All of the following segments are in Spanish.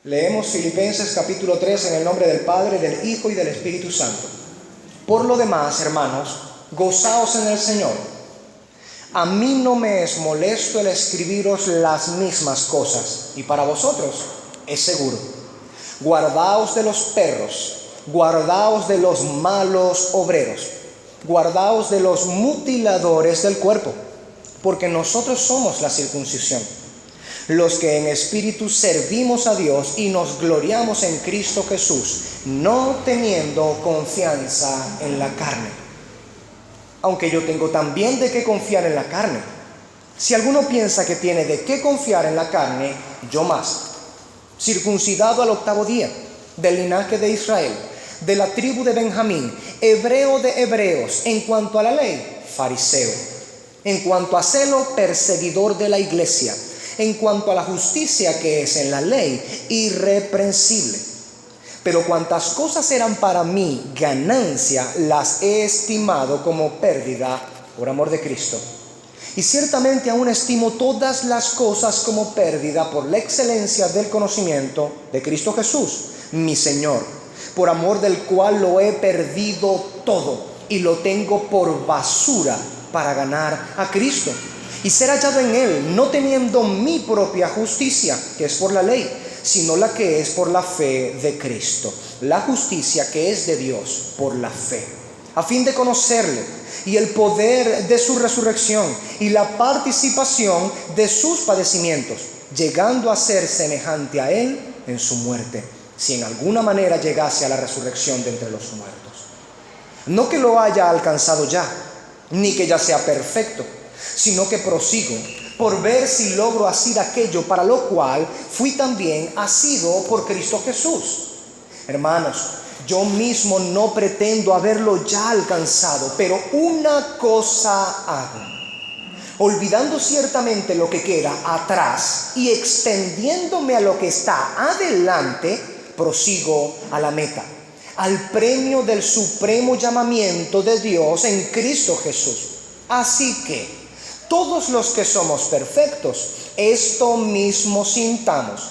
Leemos Filipenses capítulo 3 en el nombre del Padre, del Hijo y del Espíritu Santo. Por lo demás, hermanos, gozaos en el Señor. A mí no me es molesto el escribiros las mismas cosas, y para vosotros es seguro. Guardaos de los perros, guardaos de los malos obreros, guardaos de los mutiladores del cuerpo, porque nosotros somos la circuncisión, los que en espíritu servimos a Dios y nos gloriamos en Cristo Jesús, no teniendo confianza en la carne. Aunque yo tengo también de qué confiar en la carne. Si alguno piensa que tiene de qué confiar en la carne, yo más. Circuncidado al 8º día, del linaje de Israel, de la tribu de Benjamín, hebreo de hebreos, en cuanto a la ley, fariseo, en cuanto a celo, perseguidor de la iglesia, en cuanto a la justicia que es en la ley, irreprensible. Pero cuantas cosas eran para mí ganancia, las he estimado como pérdida por amor de Cristo. Y ciertamente aún estimo todas las cosas como pérdida por la excelencia del conocimiento de Cristo Jesús, mi Señor, por amor del cual lo he perdido todo y lo tengo por basura para ganar a Cristo y ser hallado en Él, no teniendo mi propia justicia, que es por la ley, sino la que es por la fe de Cristo, la justicia que es de Dios por la fe, a fin de conocerle y el poder de su resurrección y la participación de sus padecimientos, llegando a ser semejante a Él en su muerte, si en alguna manera llegase a la resurrección de entre los muertos. No que lo haya alcanzado ya, ni que ya sea perfecto, sino que prosigo por ver si logro hacer aquello para lo cual fui también asido por Cristo Jesús. Hermanos, yo mismo no pretendo haberlo ya alcanzado, pero una cosa hago, olvidando ciertamente lo que queda atrás y extendiéndome a lo que está adelante, prosigo a la meta, al premio del supremo llamamiento de Dios en Cristo Jesús. Así que todos los que somos perfectos, esto mismo sintamos.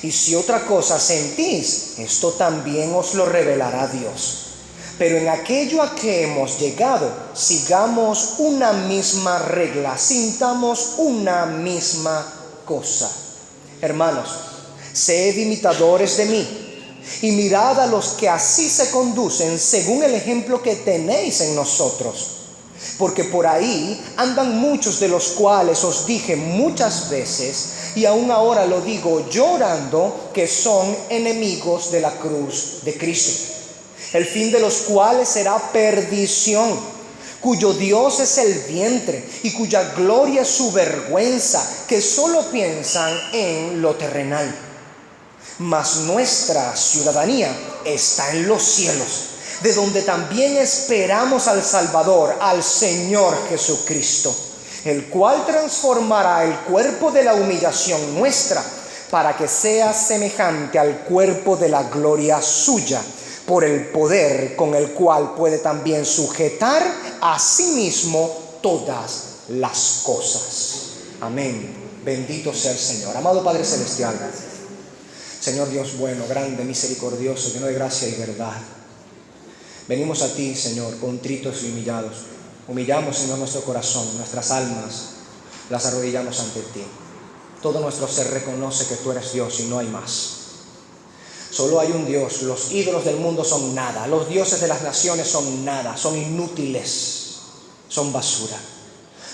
Y si otra cosa sentís, esto también os lo revelará Dios. Pero en aquello a que hemos llegado, sigamos una misma regla, sintamos una misma cosa. Hermanos, sed imitadores de mí, y mirad a los que así se conducen según el ejemplo que tenéis en nosotros. Porque por ahí andan muchos de los cuales os dije muchas veces, y aún ahora lo digo llorando, que son enemigos de la cruz de Cristo, el fin de los cuales será perdición, cuyo Dios es el vientre y cuya gloria es su vergüenza, que solo piensan en lo terrenal. Mas nuestra ciudadanía está en los cielos, de donde también esperamos al Salvador, al Señor Jesucristo, el cual transformará el cuerpo de la humillación nuestra, para que sea semejante al cuerpo de la gloria suya, por el poder con el cual puede también sujetar a sí mismo todas las cosas. Amén. Bendito sea el Señor. Amado Padre Celestial, Señor Dios bueno, grande, misericordioso, lleno de gracia y verdad, venimos a ti, Señor, contritos y humillados. Humillamos, Señor, nuestro corazón, nuestras almas, las arrodillamos ante ti. Todo nuestro ser reconoce que tú eres Dios y no hay más. Solo hay un Dios. Los ídolos del mundo son nada. Los dioses de las naciones son nada. Son inútiles. Son basura.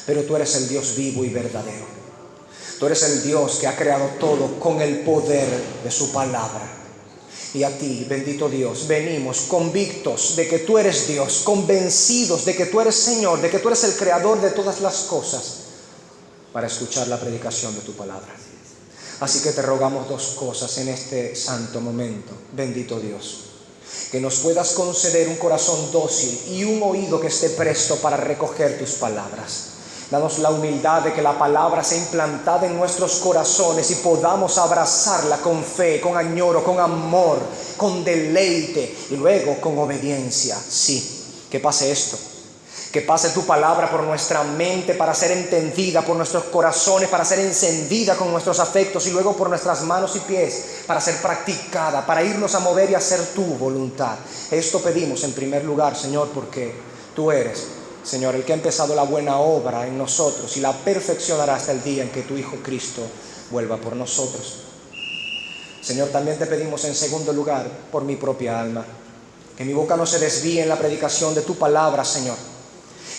Pero tú eres el Dios vivo y verdadero. Tú eres el Dios que ha creado todo con el poder de su palabra. Y a ti, bendito Dios, venimos convictos de que tú eres Dios, convencidos de que tú eres Señor, de que tú eres el creador de todas las cosas, para escuchar la predicación de tu palabra. Así que te rogamos dos cosas en este santo momento, bendito Dios: que nos puedas conceder un corazón dócil y un oído que esté presto para recoger tus palabras. Danos la humildad de que la palabra sea implantada en nuestros corazones y podamos abrazarla con fe, con añoro, con amor, con deleite y luego con obediencia. Sí, que pase esto, Que pase tu palabra por nuestra mente para ser entendida, por nuestros corazones para ser encendida con nuestros afectos, y luego por nuestras manos y pies para ser practicada, para irnos a mover y hacer tu voluntad. Esto pedimos en primer lugar, Señor, porque tú eres, Señor, el que ha empezado la buena obra en nosotros y la perfeccionará hasta el día en que tu Hijo Cristo vuelva por nosotros. Señor, también te pedimos en segundo lugar por mi propia alma, que mi boca no se desvíe en la predicación de tu palabra, Señor,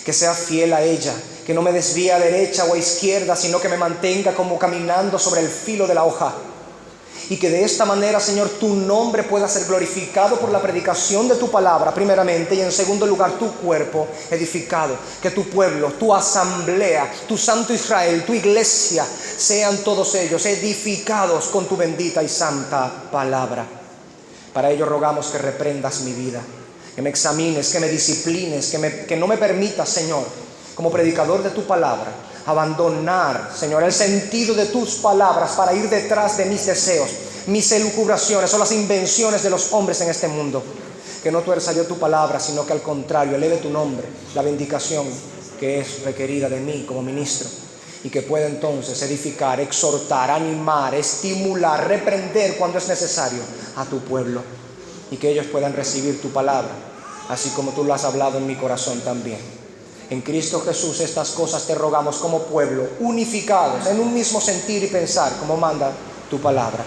que sea fiel a ella, que no me desvíe a derecha o a izquierda, sino que me mantenga como caminando sobre el filo de la hoja. Y que de esta manera, Señor, tu nombre pueda ser glorificado por la predicación de tu palabra, primeramente, y en segundo lugar, tu cuerpo edificado. Que tu pueblo, tu asamblea, tu santo Israel, tu iglesia, sean todos ellos edificados con tu bendita y santa palabra. Para ello rogamos que reprendas mi vida, que me examines, que me disciplines, que no me permitas, Señor, como predicador de tu palabra, abandonar, Señor, el sentido de tus palabras para ir detrás de mis deseos, mis elucubraciones o las invenciones de los hombres en este mundo. Que no tuerza yo tu palabra, sino que al contrario eleve tu nombre, la vindicación que es requerida de mí como ministro, y que pueda entonces edificar, exhortar, animar, estimular, reprender cuando es necesario a tu pueblo, y que ellos puedan recibir tu palabra, así como tú lo has hablado en mi corazón también. En Cristo Jesús estas cosas te rogamos como pueblo, unificados en un mismo sentir y pensar, como manda tu palabra.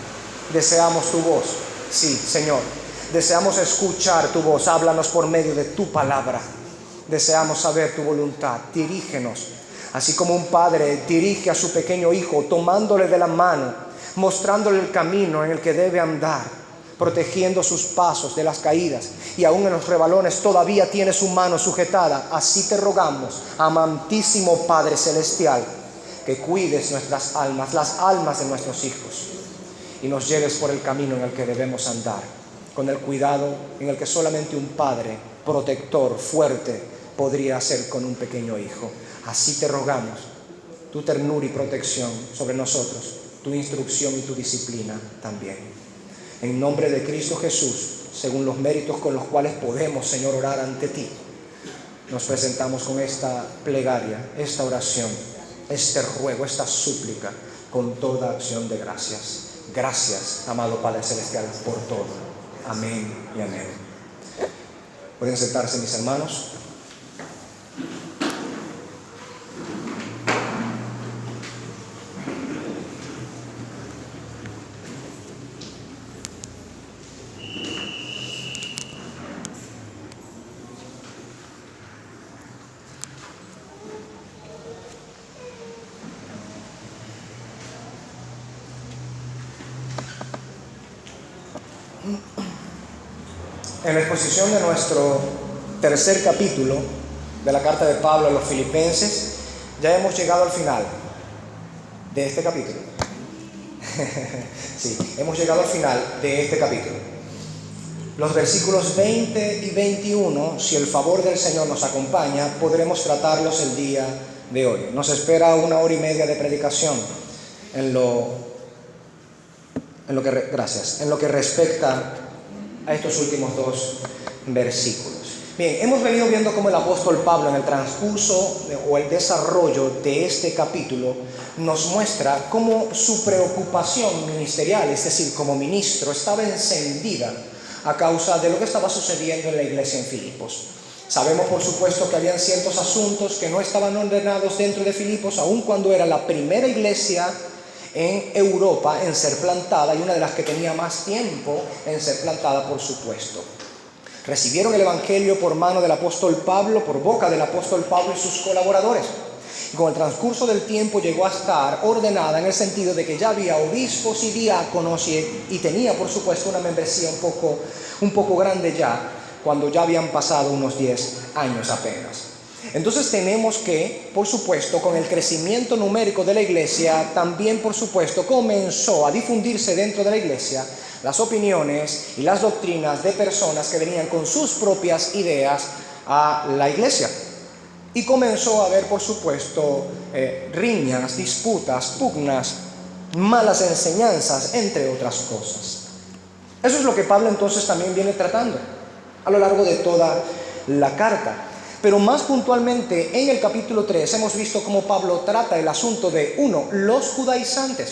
Deseamos tu voz, sí, Señor. Deseamos escuchar tu voz, háblanos por medio de tu palabra. Deseamos saber tu voluntad, dirígenos. Así como un padre dirige a su pequeño hijo, tomándole de la mano, mostrándole el camino en el que debe andar, protegiendo sus pasos de las caídas, y aún en los rebalones todavía tiene su mano sujetada. Así te rogamos, amantísimo Padre Celestial, que cuides nuestras almas, las almas de nuestros hijos, y nos lleves por el camino en el que debemos andar, con el cuidado en el que solamente un padre protector, fuerte, podría hacer con un pequeño hijo. Así te rogamos, tu ternura y protección sobre nosotros, tu instrucción y tu disciplina también. En nombre de Cristo Jesús, según los méritos con los cuales podemos, Señor, orar ante ti, nos presentamos con esta plegaria, esta oración, este ruego, esta súplica, con toda acción de gracias. Gracias, amado Padre Celestial, por todo. Amén y amén. Pueden sentarse, mis hermanos. En la exposición de nuestro tercer capítulo de la carta de Pablo a los Filipenses, ya hemos llegado al final de este capítulo. Sí, hemos llegado al final de este capítulo. Los versículos 20 y 21, si el favor del Señor nos acompaña, podremos tratarlos el día de hoy. Nos espera 1 hora y media de predicación en lo que respecta a estos últimos dos versículos. Bien, hemos venido viendo cómo el apóstol Pablo en el transcurso o el desarrollo de este capítulo nos muestra cómo su preocupación ministerial, es decir, como ministro, estaba encendida a causa de lo que estaba sucediendo en la iglesia en Filipos. Sabemos, por supuesto, que habían ciertos asuntos que no estaban ordenados dentro de Filipos, aun cuando era la primera iglesia en Europa en ser plantada, y una de las que tenía más tiempo en ser plantada, por supuesto. Recibieron el evangelio por mano del apóstol Pablo, por boca del apóstol Pablo y sus colaboradores. Y con el transcurso del tiempo llegó a estar ordenada en el sentido de que ya había obispos y diáconos y tenía, por supuesto, una membresía un poco grande ya, cuando ya habían pasado unos 10 años apenas. Entonces tenemos que, por supuesto, con el crecimiento numérico de la iglesia, también, por supuesto, comenzó a difundirse dentro de la iglesia las opiniones y las doctrinas de personas que venían con sus propias ideas a la iglesia. Y comenzó a haber, por supuesto, riñas, disputas, pugnas, malas enseñanzas, entre otras cosas. Eso es lo que Pablo entonces también viene tratando a lo largo de toda la carta. Pero más puntualmente en el capítulo 3 hemos visto cómo Pablo trata el asunto de, uno, los judaizantes.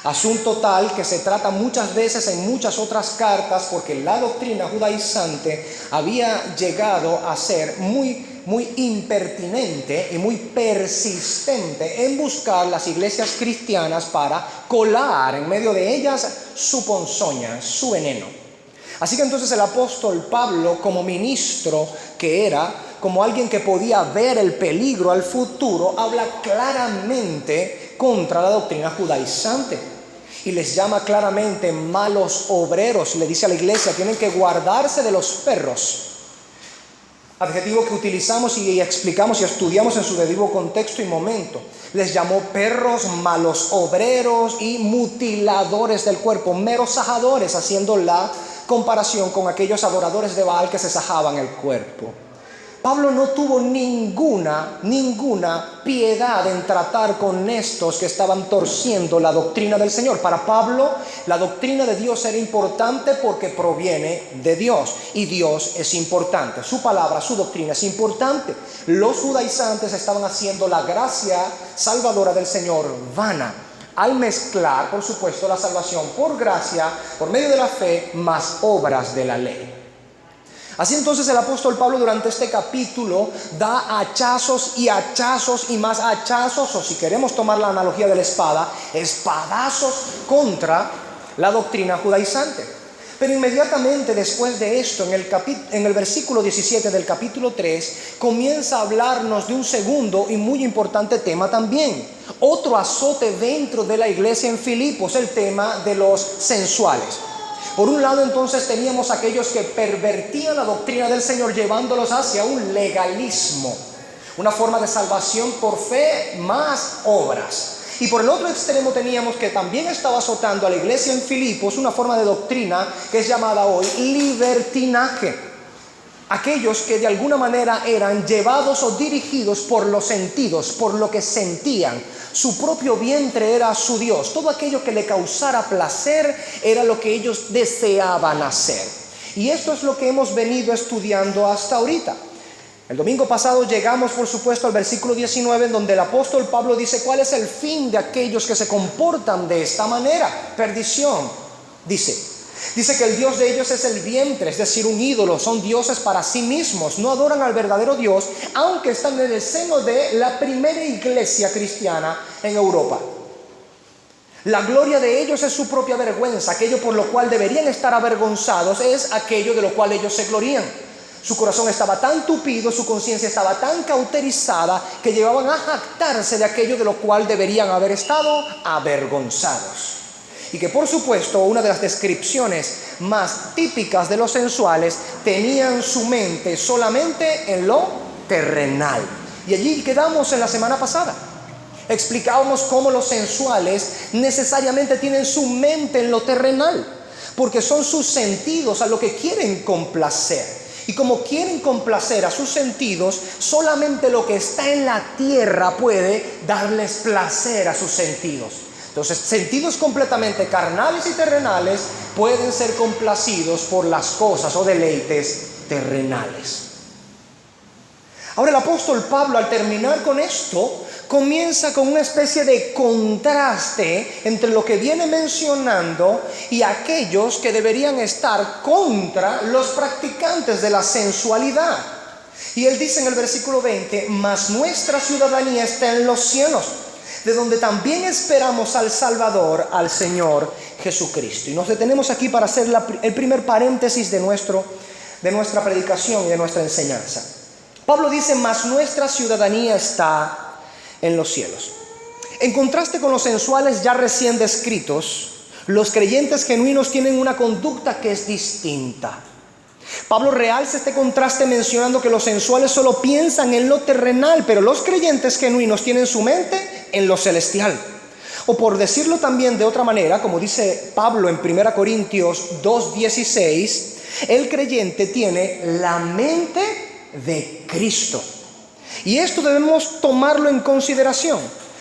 Asunto tal que se trata muchas veces en muchas otras cartas, porque la doctrina judaizante había llegado a ser muy impertinente y muy persistente en buscar las iglesias cristianas para colar en medio de ellas su ponzoña, su veneno. Así que entonces el apóstol Pablo, como ministro que era, como alguien que podía ver el peligro al futuro, habla claramente contra la doctrina judaizante y les llama claramente malos obreros. Le dice a la iglesia: tienen que guardarse de los perros, adjetivo que utilizamos y explicamos y estudiamos en su debido contexto y momento. Les llamó perros, malos obreros y mutiladores del cuerpo, meros sajadores, haciendo la comparación con aquellos adoradores de Baal que se sajaban el cuerpo. Pablo no tuvo ninguna piedad en tratar con estos que estaban torciendo la doctrina del Señor. Para Pablo, la doctrina de Dios era importante porque proviene de Dios, y Dios es importante. Su palabra, su doctrina es importante. Los judaizantes estaban haciendo la gracia salvadora del Señor vana, al mezclar, por supuesto, la salvación por gracia, por medio de la fe, más obras de la ley. Así entonces el apóstol Pablo durante este capítulo da hachazos y más hachazos, o si queremos tomar la analogía de la espada, espadazos contra la doctrina judaizante. Pero inmediatamente después de esto, en el versículo 17 del capítulo 3, comienza a hablarnos de un segundo y muy importante tema también. Otro azote dentro de la iglesia en Filipos, el tema de los sensuales. Por un lado, entonces, teníamos aquellos que pervertían la doctrina del Señor, llevándolos hacia un legalismo, una forma de salvación por fe más obras. Y por el otro extremo teníamos que también estaba azotando a la iglesia en Filipos una forma de doctrina que es llamada hoy libertinaje. Aquellos que de alguna manera eran llevados o dirigidos por los sentidos, por lo que sentían. Su propio vientre era su Dios. Todo aquello que le causara placer era lo que ellos deseaban hacer. Y esto es lo que hemos venido estudiando hasta ahorita. El domingo pasado llegamos, por supuesto, al versículo 19, en donde el apóstol Pablo dice cuál es el fin de aquellos que se comportan de esta manera. Perdición, Dice que el Dios de ellos es el vientre, es decir, un ídolo. Son dioses para sí mismos, no adoran al verdadero Dios, aunque están en el seno de la primera iglesia cristiana en Europa. La gloria de ellos es su propia vergüenza. Aquello por lo cual deberían estar avergonzados es aquello de lo cual ellos se glorían. Su corazón estaba tan tupido, su conciencia estaba tan cauterizada, que llevaban a jactarse de aquello de lo cual deberían haber estado avergonzados. Y que, por supuesto, una de las descripciones más típicas de los sensuales, tenían su mente solamente en lo terrenal. Y allí quedamos en la semana pasada. Explicábamos cómo los sensuales necesariamente tienen su mente en lo terrenal, porque son sus sentidos a lo que quieren complacer. Y como quieren complacer a sus sentidos, solamente lo que está en la tierra puede darles placer a sus sentidos. Entonces, sentidos completamente carnales y terrenales pueden ser complacidos por las cosas o deleites terrenales. Ahora el apóstol Pablo, al terminar con esto, comienza con una especie de contraste entre lo que viene mencionando y aquellos que deberían estar contra los practicantes de la sensualidad. Y él dice en el versículo 20: mas nuestra ciudadanía está en los cielos, de donde también esperamos al Salvador, al Señor Jesucristo. Y nos detenemos aquí para hacer el primer paréntesis de nuestra predicación y de nuestra enseñanza. Pablo dice: mas nuestra ciudadanía está en los cielos. En contraste con los sensuales ya recién descritos, los creyentes genuinos tienen una conducta que es distinta. Pablo realza este contraste mencionando que los sensuales solo piensan en lo terrenal, pero los creyentes genuinos tienen su mente en lo celestial. O por decirlo también de otra manera, como dice Pablo en 1 Corintios 2:16, el creyente tiene la mente de Cristo. Y esto debemos tomarlo en consideración.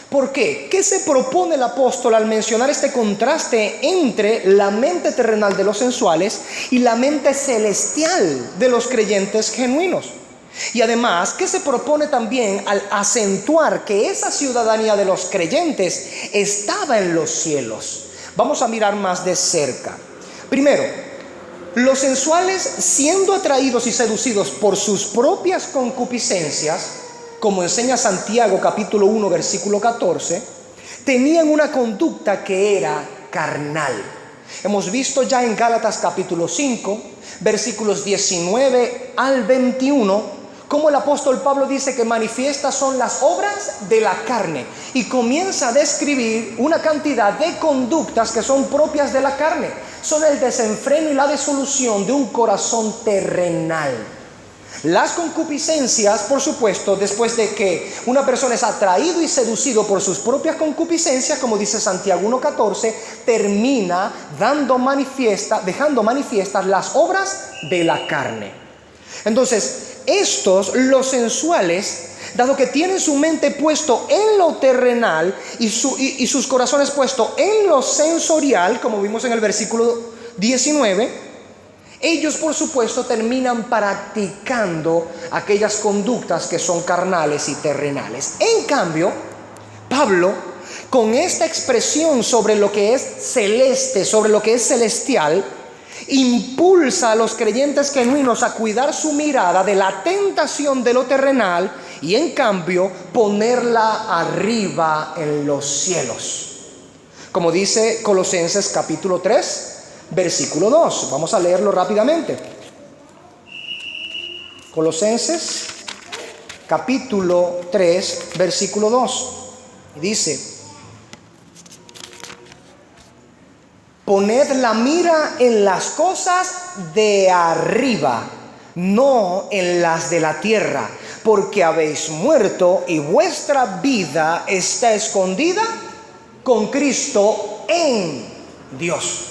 ¿Por qué? ¿Qué se propone el apóstol al mencionar este contraste entre la mente terrenal de los sensuales y la mente celestial de los creyentes genuinos? Y además, ¿qué se propone también al acentuar que esa ciudadanía de los creyentes estaba en los cielos? Vamos a mirar más de cerca. Primero, los sensuales, siendo atraídos y seducidos por sus propias concupiscencias, como enseña Santiago capítulo 1 versículo 14, tenían una conducta que era carnal. Hemos visto ya en Gálatas capítulo 5, versículos 19 al 21, cómo el apóstol Pablo dice que manifiestas son las obras de la carne, y comienza a describir una cantidad de conductas que son propias de la carne. Son el desenfreno y la disolución de un corazón terrenal. Las concupiscencias, por supuesto, después de que una persona es atraído y seducido por sus propias concupiscencias, como dice Santiago 1:14, termina dejando manifiestas las obras de la carne. Entonces, los sensuales, dado que tienen su mente puesto en lo terrenal y sus corazones puestos en lo sensorial, como vimos en el versículo 19, ellos por supuesto terminan practicando aquellas conductas que son carnales y terrenales. En cambio, Pablo, con esta expresión sobre lo que es celeste, sobre lo que es celestial, impulsa a los creyentes genuinos a cuidar su mirada de la tentación de lo terrenal y en cambio ponerla arriba en los cielos. Como dice Colosenses capítulo 3, versículo 2. Vamos a leerlo rápidamente. Colosenses capítulo 3, versículo 2. Dice: poned la mira en las cosas de arriba, no en las de la tierra, porque habéis muerto y vuestra vida está escondida con Cristo en Dios.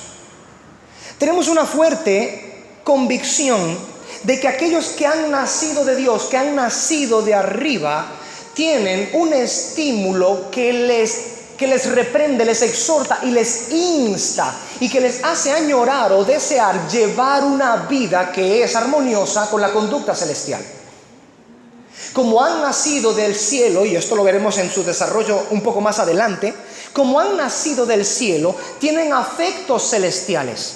Tenemos una fuerte convicción de que aquellos que han nacido de Dios, que han nacido de arriba, tienen un estímulo que les reprende, les exhorta y les insta y que les hace añorar o desear llevar una vida que es armoniosa con la conducta celestial. Como han nacido del cielo, y esto lo veremos en su desarrollo un poco más adelante, como han nacido del cielo, tienen afectos celestiales.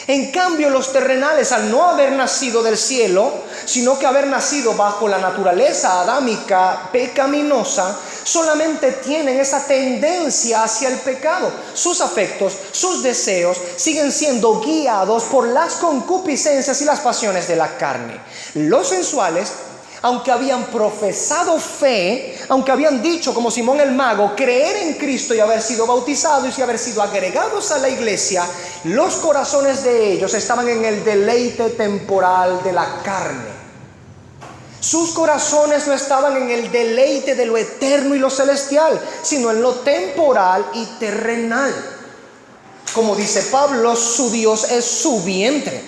En cambio, los terrenales, al no haber nacido del cielo, sino que haber nacido bajo la naturaleza adámica pecaminosa, solamente tienen esa tendencia hacia el pecado. Sus afectos, sus deseos siguen siendo guiados por las concupiscencias y las pasiones de la carne. Los sensuales, aunque habían profesado fe, aunque habían dicho como Simón el Mago, creer en Cristo y haber sido bautizados y haber sido agregados a la iglesia, los corazones de ellos estaban en el deleite temporal de la carne. Sus corazones no estaban en el deleite de lo eterno y lo celestial, sino en lo temporal y terrenal. Como dice Pablo, su Dios es su vientre.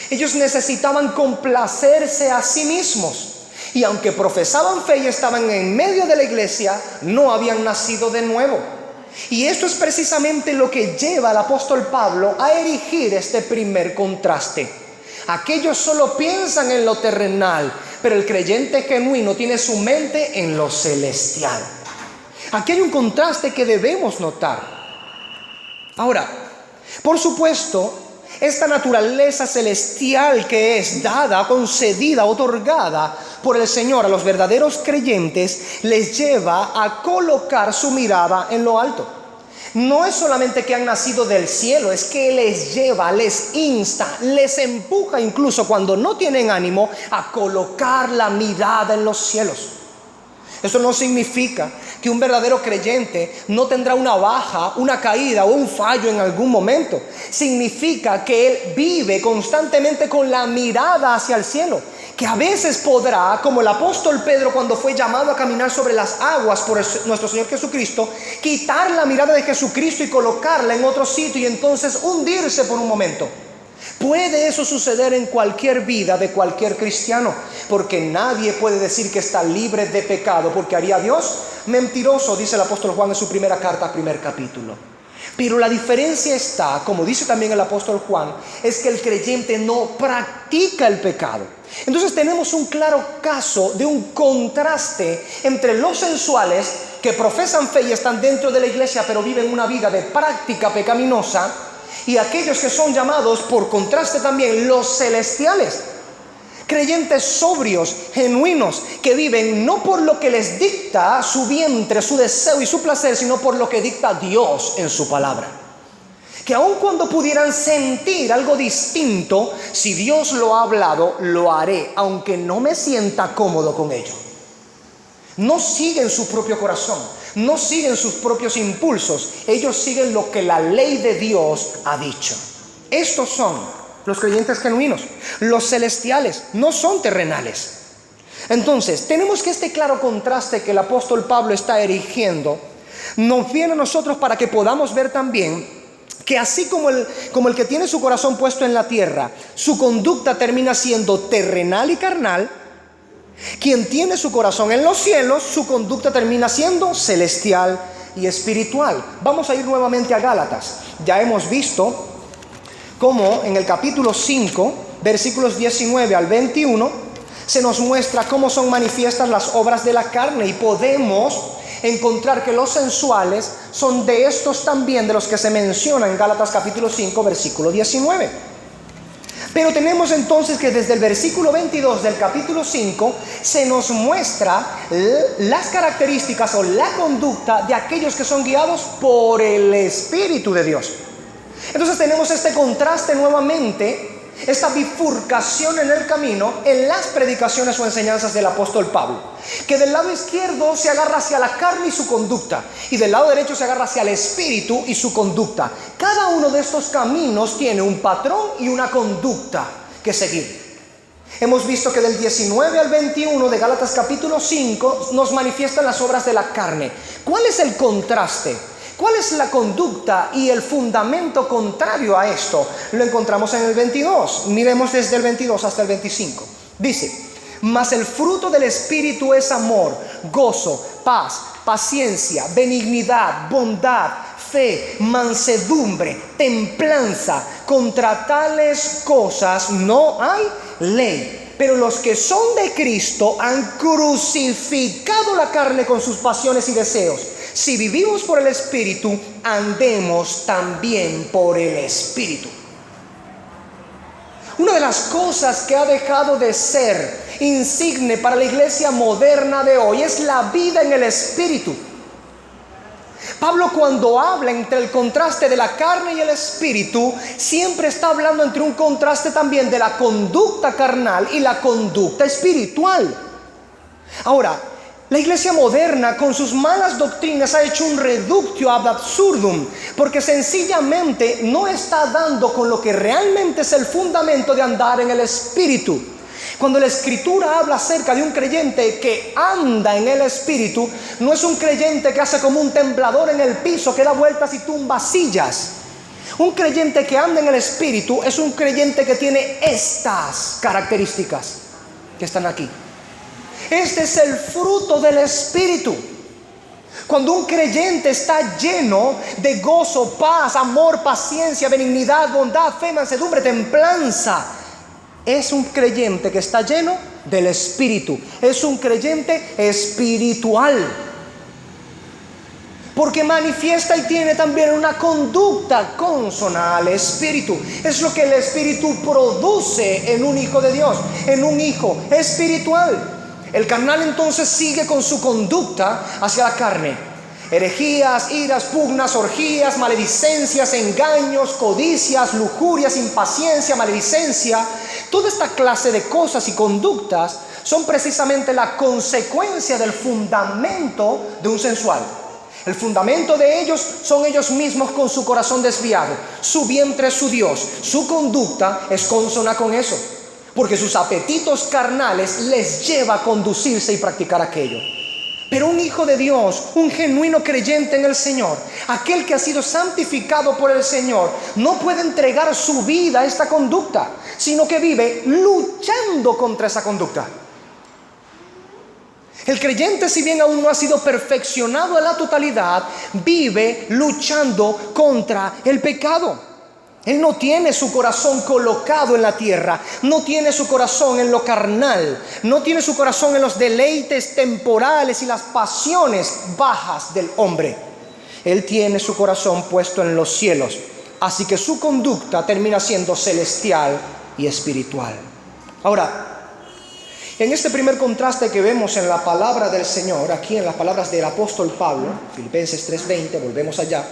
Ellos necesitaban complacerse a sí mismos. Y aunque profesaban fe y estaban en medio de la iglesia, no habían nacido de nuevo. Y esto es precisamente lo que lleva al apóstol Pablo a erigir este primer contraste. Aquellos solo piensan en lo terrenal, pero el creyente genuino tiene su mente en lo celestial. Aquí hay un contraste que debemos notar. Ahora, por supuesto, esta naturaleza celestial que es dada, concedida, otorgada por el Señor a los verdaderos creyentes, les lleva a colocar su mirada en lo alto. No es solamente que han nacido del cielo, es que les lleva, les insta, les empuja incluso cuando no tienen ánimo a colocar la mirada en los cielos. Esto no significa que un verdadero creyente no tendrá una baja, una caída o un fallo en algún momento. Significa que él vive constantemente con la mirada hacia el cielo, que a veces podrá, como el apóstol Pedro cuando fue llamado a caminar sobre las aguas por nuestro Señor Jesucristo, quitar la mirada de Jesucristo y colocarla en otro sitio y entonces hundirse por un momento. Puede eso suceder en cualquier vida de cualquier cristiano, porque nadie puede decir que está libre de pecado, porque haría Dios mentiroso, dice el apóstol Juan en su primera carta, primer capítulo. Pero la diferencia está, como dice también el apóstol Juan, es que el creyente no practica el pecado. Entonces tenemos un claro caso de un contraste entre los sensuales que profesan fe y están dentro de la iglesia pero viven una vida de práctica pecaminosa, y aquellos que son llamados por contraste también los celestiales, creyentes sobrios, genuinos, que viven no por lo que les dicta su vientre, su deseo y su placer, sino por lo que dicta Dios en su palabra. Que aun cuando pudieran sentir algo distinto, si Dios lo ha hablado, lo haré, aunque no me sienta cómodo con ello. No siguen su propio corazón, no siguen sus propios impulsos, ellos siguen lo que la ley de Dios ha dicho. Estos son los creyentes genuinos. Los celestiales no son terrenales. Entonces, tenemos que este claro contraste que el apóstol Pablo está erigiendo nos viene a nosotros para que podamos ver también que así como el que tiene su corazón puesto en la tierra, su conducta termina siendo terrenal y carnal, quien tiene su corazón en los cielos, su conducta termina siendo celestial y espiritual. Vamos a ir nuevamente a Gálatas. Ya hemos visto cómo en el capítulo 5, versículos 19 al 21, se nos muestra cómo son manifiestas las obras de la carne, y podemos encontrar que los sensuales son de estos también de los que se menciona en Gálatas capítulo 5, versículo 19. Pero tenemos entonces que desde el versículo 22 del capítulo 5 se nos muestra las características o la conducta de aquellos que son guiados por el Espíritu de Dios. Entonces tenemos este contraste nuevamente, esta bifurcación en el camino en las predicaciones o enseñanzas del apóstol Pablo, que del lado izquierdo se agarra hacia la carne y su conducta, y del lado derecho se agarra hacia el espíritu y su conducta. Cada uno de estos caminos tiene un patrón y una conducta que seguir. Hemos visto que del 19 al 21 de Gálatas capítulo 5 nos manifiestan las obras de la carne. ¿Cuál es el contraste? ¿Cuál es la conducta y el fundamento contrario a esto? Lo encontramos en el 22. Miremos desde el 22 hasta el 25. Dice: mas el fruto del Espíritu es amor, gozo, paz, paciencia, benignidad, bondad, fe, mansedumbre, templanza. Contra tales cosas no hay ley. Pero los que son de Cristo han crucificado la carne con sus pasiones y deseos. Si vivimos por el Espíritu, andemos también por el Espíritu. Una de las cosas que ha dejado de ser insigne para la iglesia moderna de hoy es la vida en el Espíritu. Pablo, cuando habla entre el contraste de la carne y el espíritu, siempre está hablando entre un contraste también de la conducta carnal y la conducta espiritual. Ahora, la iglesia moderna con sus malas doctrinas ha hecho un reductio ad absurdum, porque sencillamente no está dando con lo que realmente es el fundamento de andar en el espíritu. Cuando la Escritura habla acerca de un creyente que anda en el Espíritu, no es un creyente que hace como un temblador en el piso, que da vueltas y tumba sillas. Un creyente que anda en el Espíritu es un creyente que tiene estas características que están aquí. Este es el fruto del Espíritu. Cuando un creyente está lleno de gozo, paz, amor, paciencia, benignidad, bondad, fe, mansedumbre, templanza, es un creyente que está lleno del Espíritu. Es un creyente espiritual, porque manifiesta y tiene también una conducta consona al Espíritu. Es lo que el Espíritu produce en un hijo de Dios, en un hijo espiritual. El carnal entonces sigue con su conducta hacia la carne: herejías, iras, pugnas, orgías, maledicencias, engaños, codicias, lujurias, impaciencia, maledicencia. Toda esta clase de cosas y conductas son precisamente la consecuencia del fundamento de un sensual. El fundamento de ellos son ellos mismos con su corazón desviado. Su vientre es su Dios. Su conducta es consona con eso, porque sus apetitos carnales les lleva a conducirse y practicar aquello. Pero un hijo de Dios, un genuino creyente en el Señor, aquel que ha sido santificado por el Señor, no puede entregar su vida a esta conducta, sino que vive luchando contra esa conducta. El creyente, si bien aún no ha sido perfeccionado a la totalidad, vive luchando contra el pecado. Él no tiene su corazón colocado en la tierra, no tiene su corazón en lo carnal, no tiene su corazón en los deleites temporales y las pasiones bajas del hombre. Él tiene su corazón puesto en los cielos, así que su conducta termina siendo celestial y espiritual. Ahora, en este primer contraste que vemos en la palabra del Señor, aquí en las palabras del apóstol Pablo, Filipenses 3:20, volvemos allá,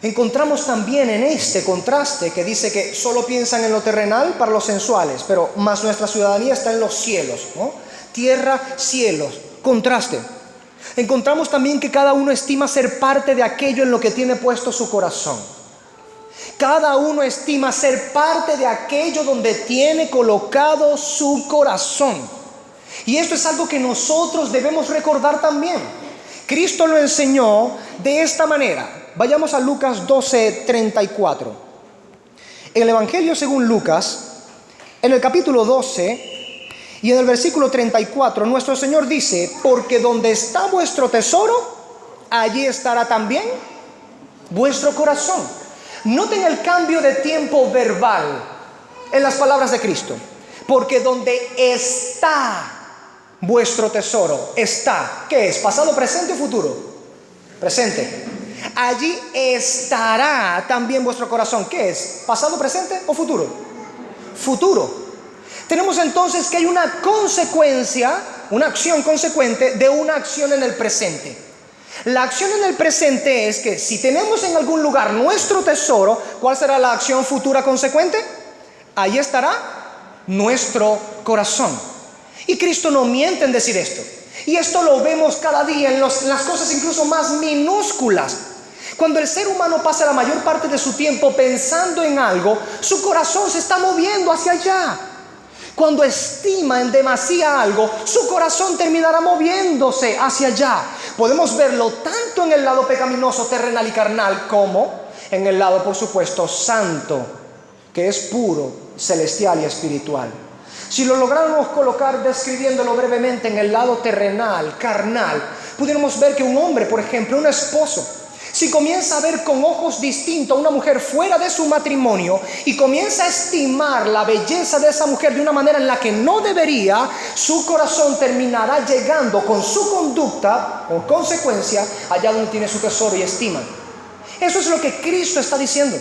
encontramos también en este contraste que dice que solo piensan en lo terrenal para los sensuales, pero más nuestra ciudadanía está en los cielos, ¿no? Tierra, cielos, contraste. Encontramos también que cada uno estima ser parte de aquello en lo que tiene puesto su corazón. Cada uno estima ser parte de aquello donde tiene colocado su corazón. Y esto es algo que nosotros debemos recordar también. Cristo lo enseñó de esta manera. Vayamos a Lucas 12:34. En el Evangelio según Lucas, en el capítulo 12 y en el versículo 34, nuestro Señor dice: porque donde está vuestro tesoro, allí estará también vuestro corazón. Noten el cambio de tiempo verbal en las palabras de Cristo. Porque donde está vuestro tesoro, está, ¿qué es? ¿Pasado, presente o futuro? Presente. Allí estará también vuestro corazón. ¿Qué es? ¿Pasado, presente o futuro? Futuro. Tenemos entonces que hay una consecuencia, una acción consecuente de una acción en el presente. La acción en el presente es que si tenemos en algún lugar nuestro tesoro, ¿cuál será la acción futura consecuente? Ahí estará nuestro corazón. Y Cristo no miente en decir esto. Y esto lo vemos cada día en las cosas incluso más minúsculas. Cuando el ser humano pasa la mayor parte de su tiempo pensando en algo, su corazón se está moviendo hacia allá. Cuando estima en demasía algo, su corazón terminará moviéndose hacia allá. Podemos verlo tanto en el lado pecaminoso, terrenal y carnal, como en el lado, por supuesto, santo, que es puro, celestial y espiritual. Si lo lográramos colocar describiéndolo brevemente en el lado terrenal, carnal, pudiéramos ver que un hombre, por ejemplo, un esposo, si comienza a ver con ojos distintos a una mujer fuera de su matrimonio y comienza a estimar la belleza de esa mujer de una manera en la que no debería, su corazón terminará llegando con su conducta, por consecuencia, allá donde tiene su tesoro y estima. Eso es lo que Cristo está diciendo.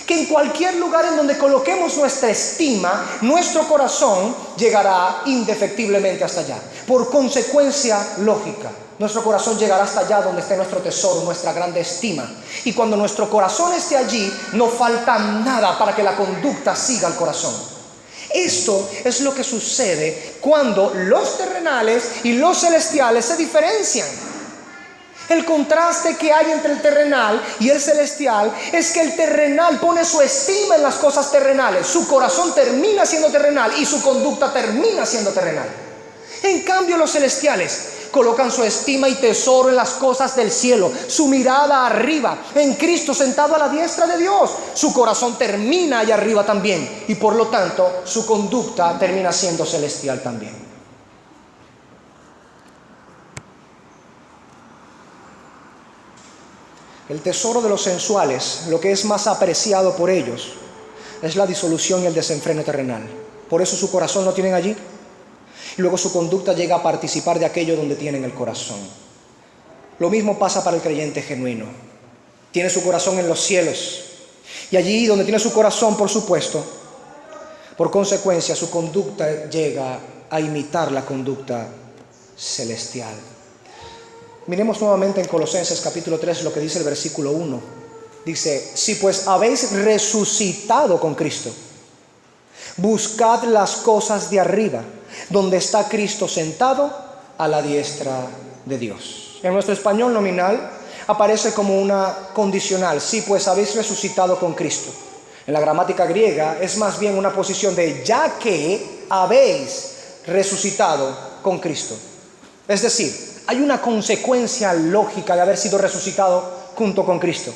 Que en cualquier lugar en donde coloquemos nuestra estima, nuestro corazón llegará indefectiblemente hasta allá. Por consecuencia lógica, nuestro corazón llegará hasta allá donde esté nuestro tesoro, nuestra grande estima. Y cuando nuestro corazón esté allí, no falta nada para que la conducta siga al corazón. Esto es lo que sucede cuando los terrenales y los celestiales se diferencian. El contraste que hay entre el terrenal y el celestial es que el terrenal pone su estima en las cosas terrenales. Su corazón termina siendo terrenal y su conducta termina siendo terrenal. En cambio, los celestiales colocan su estima y tesoro en las cosas del cielo, su mirada arriba, en Cristo sentado a la diestra de Dios. Su corazón termina allá arriba también y por lo tanto su conducta termina siendo celestial también. El tesoro de los sensuales, lo que es más apreciado por ellos, es la disolución y el desenfreno terrenal. Por eso su corazón lo tienen allí. Y luego su conducta llega a participar de aquello donde tienen el corazón. Lo mismo pasa para el creyente genuino. Tiene su corazón en los cielos. Y allí donde tiene su corazón, por supuesto, por consecuencia, su conducta llega a imitar la conducta celestial. Miremos nuevamente en Colosenses capítulo 3 lo que dice el versículo 1. Dice: si pues habéis resucitado con Cristo, buscad las cosas de arriba, donde está Cristo sentado a la diestra de Dios. En nuestro español nominal aparece como una condicional: si pues habéis resucitado con Cristo. En la gramática griega es más bien una posición de ya que habéis resucitado con Cristo. Es decir, hay una consecuencia lógica de haber sido resucitado junto con Cristo.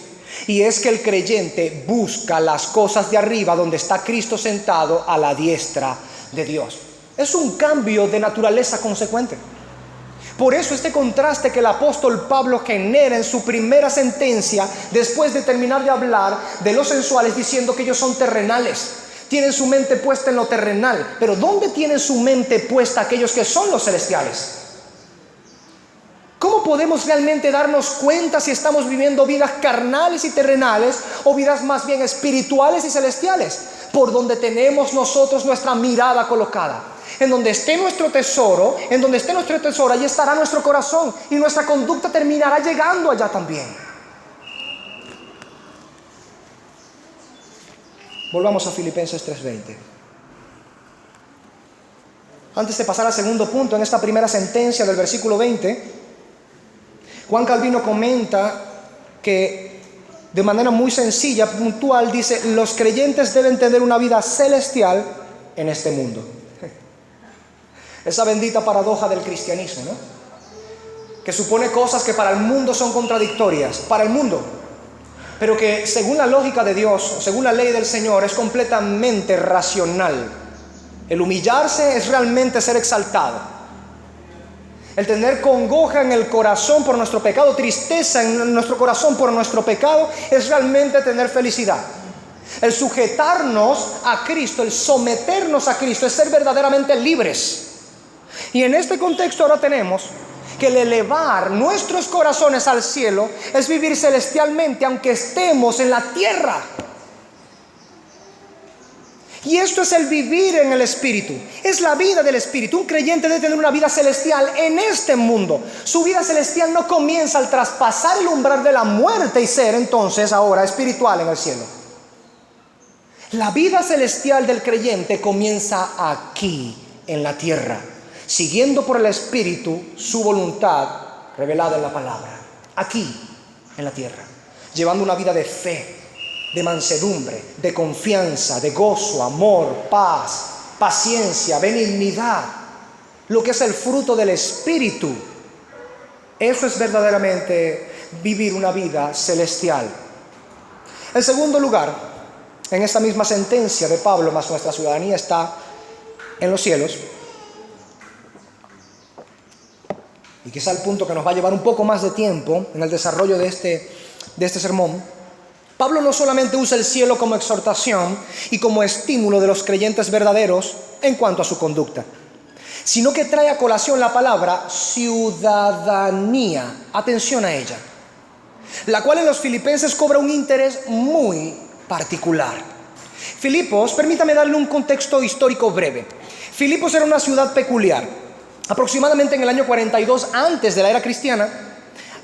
Y es que el creyente busca las cosas de arriba donde está Cristo sentado a la diestra de Dios. Es un cambio de naturaleza consecuente. Por eso este contraste que el apóstol Pablo genera en su primera sentencia, después de terminar de hablar de los sensuales, diciendo que ellos son terrenales, tienen su mente puesta en lo terrenal. Pero ¿dónde tienen su mente puesta aquellos que son los celestiales? ¿Cómo podemos realmente darnos cuenta si estamos viviendo vidas carnales y terrenales o vidas más bien espirituales y celestiales? Por donde tenemos nosotros nuestra mirada colocada. En donde esté nuestro tesoro, allí estará nuestro corazón, y nuestra conducta terminará llegando allá también. Volvamos a Filipenses 3:20. Antes de pasar al segundo punto, en esta primera sentencia del versículo 20, Juan Calvino comenta que de manera muy sencilla, puntual, dice: los creyentes deben tener una vida celestial en este mundo. Esa bendita paradoja del cristianismo, ¿no? Que supone cosas que para el mundo son contradictorias, para el mundo, pero que según la lógica de Dios, según la ley del Señor, es completamente racional. El humillarse es realmente ser exaltado. El tener congoja en el corazón por nuestro pecado, tristeza en nuestro corazón por nuestro pecado, es realmente tener felicidad. El sujetarnos a Cristo, el someternos a Cristo, es ser verdaderamente libres. Y en este contexto ahora tenemos que el elevar nuestros corazones al cielo es vivir celestialmente aunque estemos en la tierra. Y esto es el vivir en el Espíritu, es la vida del Espíritu. Un creyente debe tener una vida celestial en este mundo. Su vida celestial no comienza al traspasar el umbral de la muerte y ser entonces ahora espiritual en el cielo. La vida celestial del creyente comienza aquí, en la tierra, siguiendo por el Espíritu su voluntad revelada en la palabra, aquí en la tierra, llevando una vida de fe, de mansedumbre, de confianza, de gozo, amor, paz, paciencia, benignidad, lo que es el fruto del Espíritu. Eso es verdaderamente vivir una vida celestial. En segundo lugar, en esta misma sentencia de Pablo, más nuestra ciudadanía está en los cielos, y quizá el punto que nos va a llevar un poco más de tiempo en el desarrollo de este sermón, Pablo no solamente usa el cielo como exhortación y como estímulo de los creyentes verdaderos en cuanto a su conducta, sino que trae a colación la palabra ciudadanía, atención a ella, la cual en los filipenses cobra un interés muy particular. Filipos, permítame darle un contexto histórico breve. Filipos era una ciudad peculiar. Aproximadamente en el año 42 antes de la era cristiana,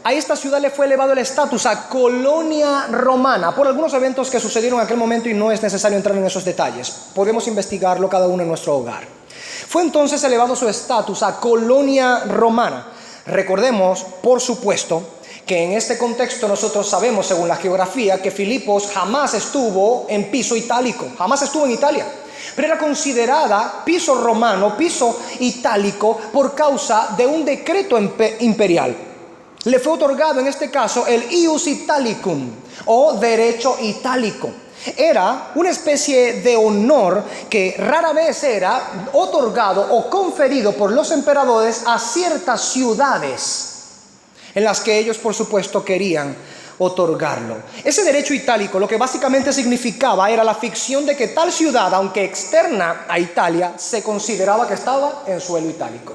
a esta ciudad le fue elevado el estatus a colonia romana por algunos eventos que sucedieron en aquel momento, y no es necesario entrar en esos detalles. Podemos investigarlo cada uno en nuestro hogar. Fue entonces elevado su estatus a colonia romana. Recordemos, por supuesto, que en este contexto nosotros sabemos, según la geografía, que Filipos jamás estuvo en piso itálico, jamás estuvo en Italia, pero era considerada piso romano, piso itálico, por causa de un decreto imperial. Le fue otorgado en este caso el ius italicum, o derecho itálico. Era una especie de honor que rara vez era otorgado o conferido por los emperadores a ciertas ciudades en las que ellos, por supuesto, querían otorgarlo. Ese derecho itálico lo que básicamente significaba era la ficción de que tal ciudad, aunque externa a Italia, se consideraba que estaba en suelo itálico.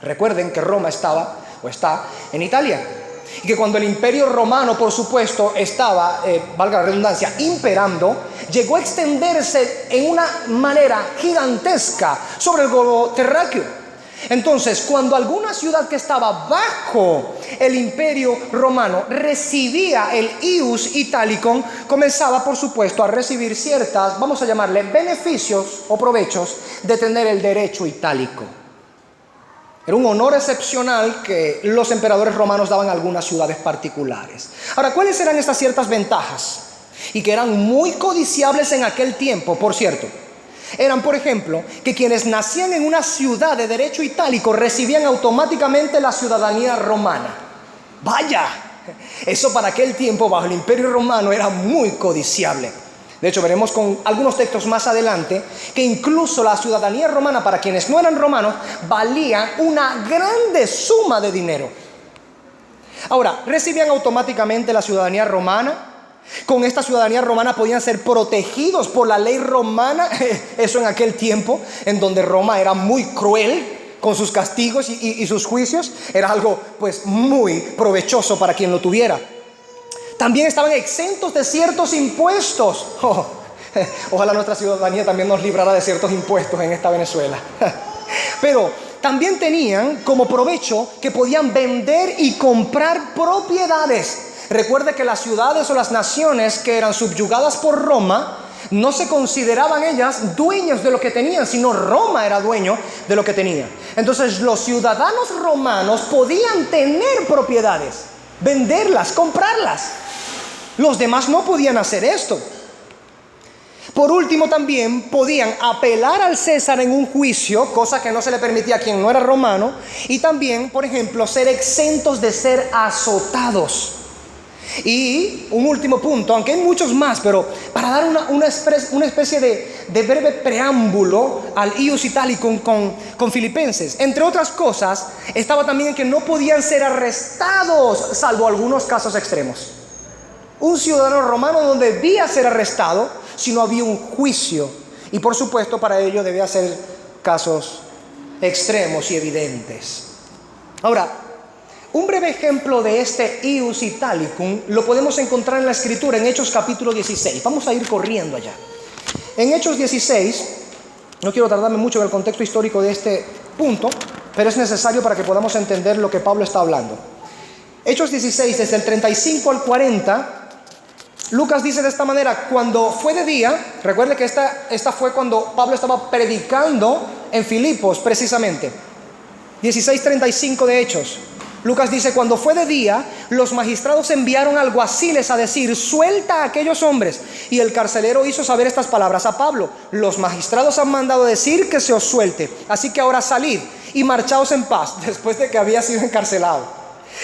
Recuerden que Roma estaba o está en Italia, y que cuando el imperio romano, por supuesto, estaba, valga la redundancia, imperando, llegó a extenderse en una manera gigantesca sobre el globo terráqueo. Entonces, cuando alguna ciudad que estaba bajo el imperio romano recibía el ius italicum, comenzaba, por supuesto, a recibir ciertas, vamos a llamarle, beneficios o provechos de tener el derecho itálico. Era un honor excepcional que los emperadores romanos daban a algunas ciudades particulares. Ahora, ¿cuáles eran estas ciertas ventajas? Y que eran muy codiciables en aquel tiempo, por cierto. Eran, por ejemplo, que quienes nacían en una ciudad de derecho itálico recibían automáticamente la ciudadanía romana. ¡Vaya! Eso para aquel tiempo, bajo el imperio romano, era muy codiciable. De hecho, veremos con algunos textos más adelante que incluso la ciudadanía romana, para quienes no eran romanos, valía una grande suma de dinero. Ahora, recibían automáticamente la ciudadanía romana. Con esta ciudadanía romana podían ser protegidos por la ley romana. Eso en aquel tiempo, en donde Roma era muy cruel con sus castigos y sus juicios, era algo pues muy provechoso para quien lo tuviera. También estaban exentos de ciertos impuestos. Ojalá nuestra ciudadanía también nos librara de ciertos impuestos en esta Venezuela. Pero también tenían como provecho que podían vender y comprar propiedades. Recuerde que las ciudades o las naciones que eran subyugadas por Roma no se consideraban ellas dueños de lo que tenían, sino Roma era dueño de lo que tenía. Entonces los ciudadanos romanos podían tener propiedades, venderlas, comprarlas. Los demás no podían hacer esto. Por último, también podían apelar al César en un juicio, cosa que no se le permitía a quien no era romano. Y también, por ejemplo, ser exentos de ser azotados. Y un último punto, aunque hay muchos más, pero para dar una especie de breve preámbulo al Ius Italicum con Filipenses. Entre otras cosas, estaba también que no podían ser arrestados, salvo algunos casos extremos. Un ciudadano romano no debía ser arrestado si no había un juicio. Y por supuesto, para ello debía ser casos extremos y evidentes. Ahora, un breve ejemplo de este Ius Italicum lo podemos encontrar en la Escritura, en Hechos capítulo 16. Vamos a ir corriendo allá. En Hechos 16, no quiero tardarme mucho en el contexto histórico de este punto, pero es necesario para que podamos entender lo que Pablo está hablando. Hechos 16, desde el 35 al 40, Lucas dice de esta manera: cuando fue de día, recuerde que esta fue cuando Pablo estaba predicando en Filipos precisamente. 16:35 de Hechos. Lucas dice: cuando fue de día, los magistrados enviaron alguaciles a decir: suelta a aquellos hombres. Y el carcelero hizo saber estas palabras a Pablo: los magistrados han mandado decir que se os suelte, así que ahora salid y marchaos en paz, después de que había sido encarcelado.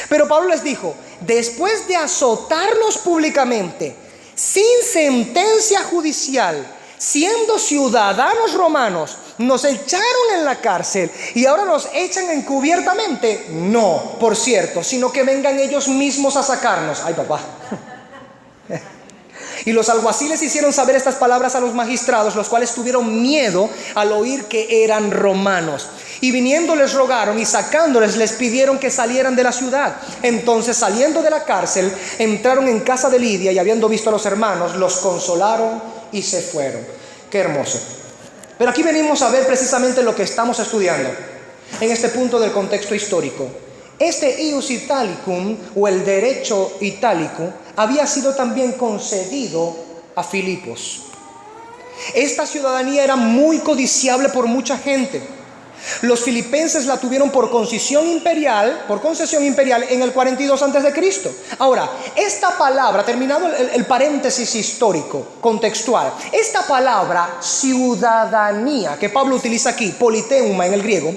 Pero Pablo les dijo: después de azotarnos públicamente, sin sentencia judicial, siendo ciudadanos romanos, nos echaron en la cárcel y ahora nos echan encubiertamente. No, por cierto, sino que vengan ellos mismos a sacarnos. Ay, papá. Y los alguaciles hicieron saber estas palabras a los magistrados, los cuales tuvieron miedo al oír que eran romanos. Y viniendo les rogaron, y sacándoles les pidieron que salieran de la ciudad. Entonces, saliendo de la cárcel, entraron en casa de Lidia, y habiendo visto a los hermanos, los consolaron y se fueron. Qué hermoso. Pero aquí venimos a ver precisamente lo que estamos estudiando en este punto del contexto histórico. Este Ius Italicum, o el derecho itálico, había sido también concedido a Filipos. Esta ciudadanía era muy codiciable por mucha gente. Los filipenses la tuvieron por concesión imperial en el 42 a.C. Ahora, esta palabra, terminado el paréntesis histórico, contextual, esta palabra ciudadanía que Pablo utiliza aquí, politeuma en el griego,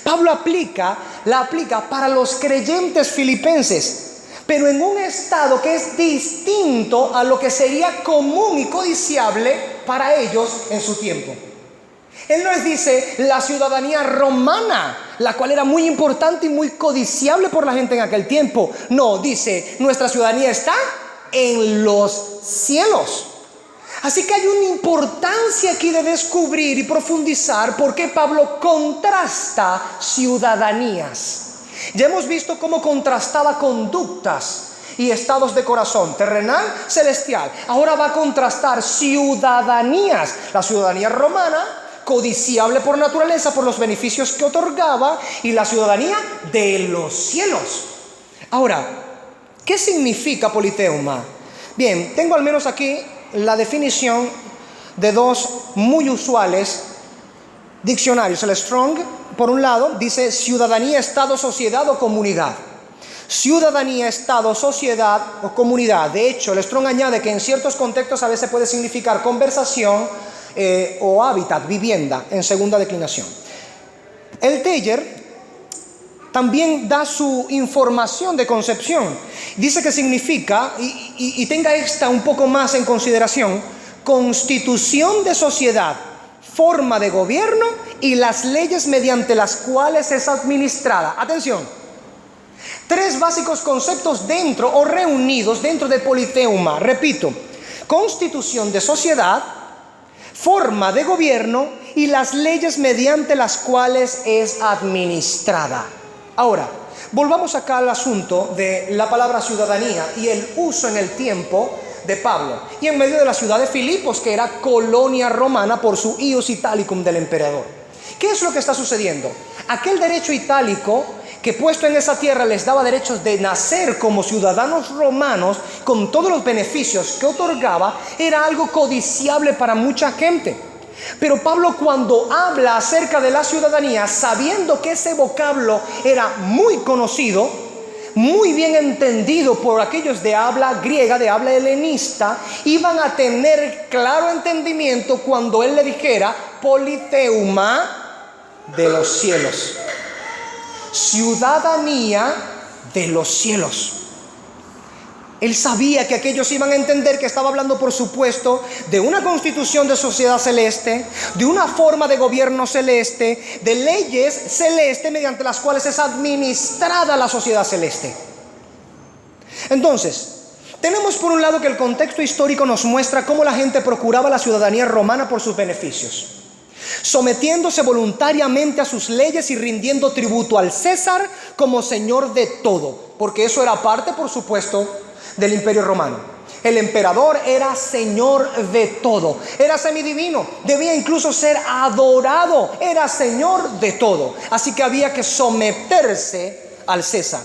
Pablo la aplica para los creyentes filipenses, pero en un estado que es distinto a lo que sería común y codiciable para ellos en su tiempo. Él no les dice la ciudadanía romana, la cual era muy importante y muy codiciable por la gente en aquel tiempo. No, dice: nuestra ciudadanía está en los cielos. Así que hay una importancia aquí de descubrir y profundizar por qué Pablo contrasta ciudadanías. Ya hemos visto cómo contrastaba conductas y estados de corazón, terrenal, celestial. Ahora va a contrastar ciudadanías. La ciudadanía romana, codiciable por naturaleza por los beneficios que otorgaba, y la ciudadanía de los cielos. Ahora, ¿qué significa politeuma? Bien, tengo al menos aquí la definición de dos muy usuales diccionarios. El Strong, por un lado, dice ciudadanía, estado, sociedad o comunidad. Ciudadanía, estado, sociedad o comunidad. De hecho, el Strong añade que en ciertos contextos a veces puede significar conversación o hábitat, vivienda, en segunda declinación. El Teller también da su información de concepción. Dice que significa, y tenga esta un poco más en consideración, constitución de sociedad, forma de gobierno y las leyes mediante las cuales es administrada. Atención, tres básicos conceptos dentro o reunidos dentro de politeuma. Repito, constitución de sociedad, forma de gobierno y las leyes mediante las cuales es administrada. Ahora, volvamos acá al asunto de la palabra ciudadanía y el uso en el tiempo de Pablo y en medio de la ciudad de Filipos, que era colonia romana por su ius italicum del emperador. ¿Qué es lo que está sucediendo? Aquel derecho itálico que puesto en esa tierra les daba derechos de nacer como ciudadanos romanos con todos los beneficios que otorgaba, era algo codiciable para mucha gente. Pero Pablo, cuando habla acerca de la ciudadanía, sabiendo que ese vocablo era muy conocido, muy bien entendido por aquellos de habla griega, de habla helenista, iban a tener claro entendimiento cuando él le dijera politeuma de los cielos, ciudadanía de los cielos. Él sabía que aquellos iban a entender que estaba hablando, por supuesto, de una constitución de sociedad celeste, de una forma de gobierno celeste, de leyes celestes mediante las cuales es administrada la sociedad celeste. Entonces, tenemos por un lado que el contexto histórico nos muestra cómo la gente procuraba la ciudadanía romana por sus beneficios, sometiéndose voluntariamente a sus leyes y rindiendo tributo al César como señor de todo, porque eso era parte, por supuesto, del imperio romano. El emperador era señor de todo, era semidivino, debía incluso ser adorado, era señor de todo, así que había que someterse al César.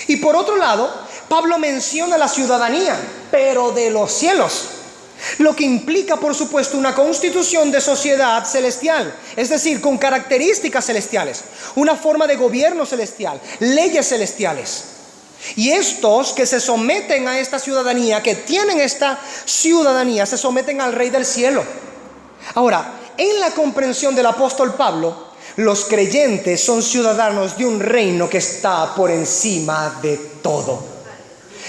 Y por otro lado, Pablo menciona la ciudadanía, pero de los cielos, lo que implica, por supuesto, una constitución de sociedad celestial, es decir, con características celestiales, una forma de gobierno celestial, leyes celestiales. Y estos que se someten a esta ciudadanía, que tienen esta ciudadanía, se someten al Rey del cielo. Ahora, en la comprensión del apóstol Pablo, los creyentes son ciudadanos de un reino que está por encima de todo.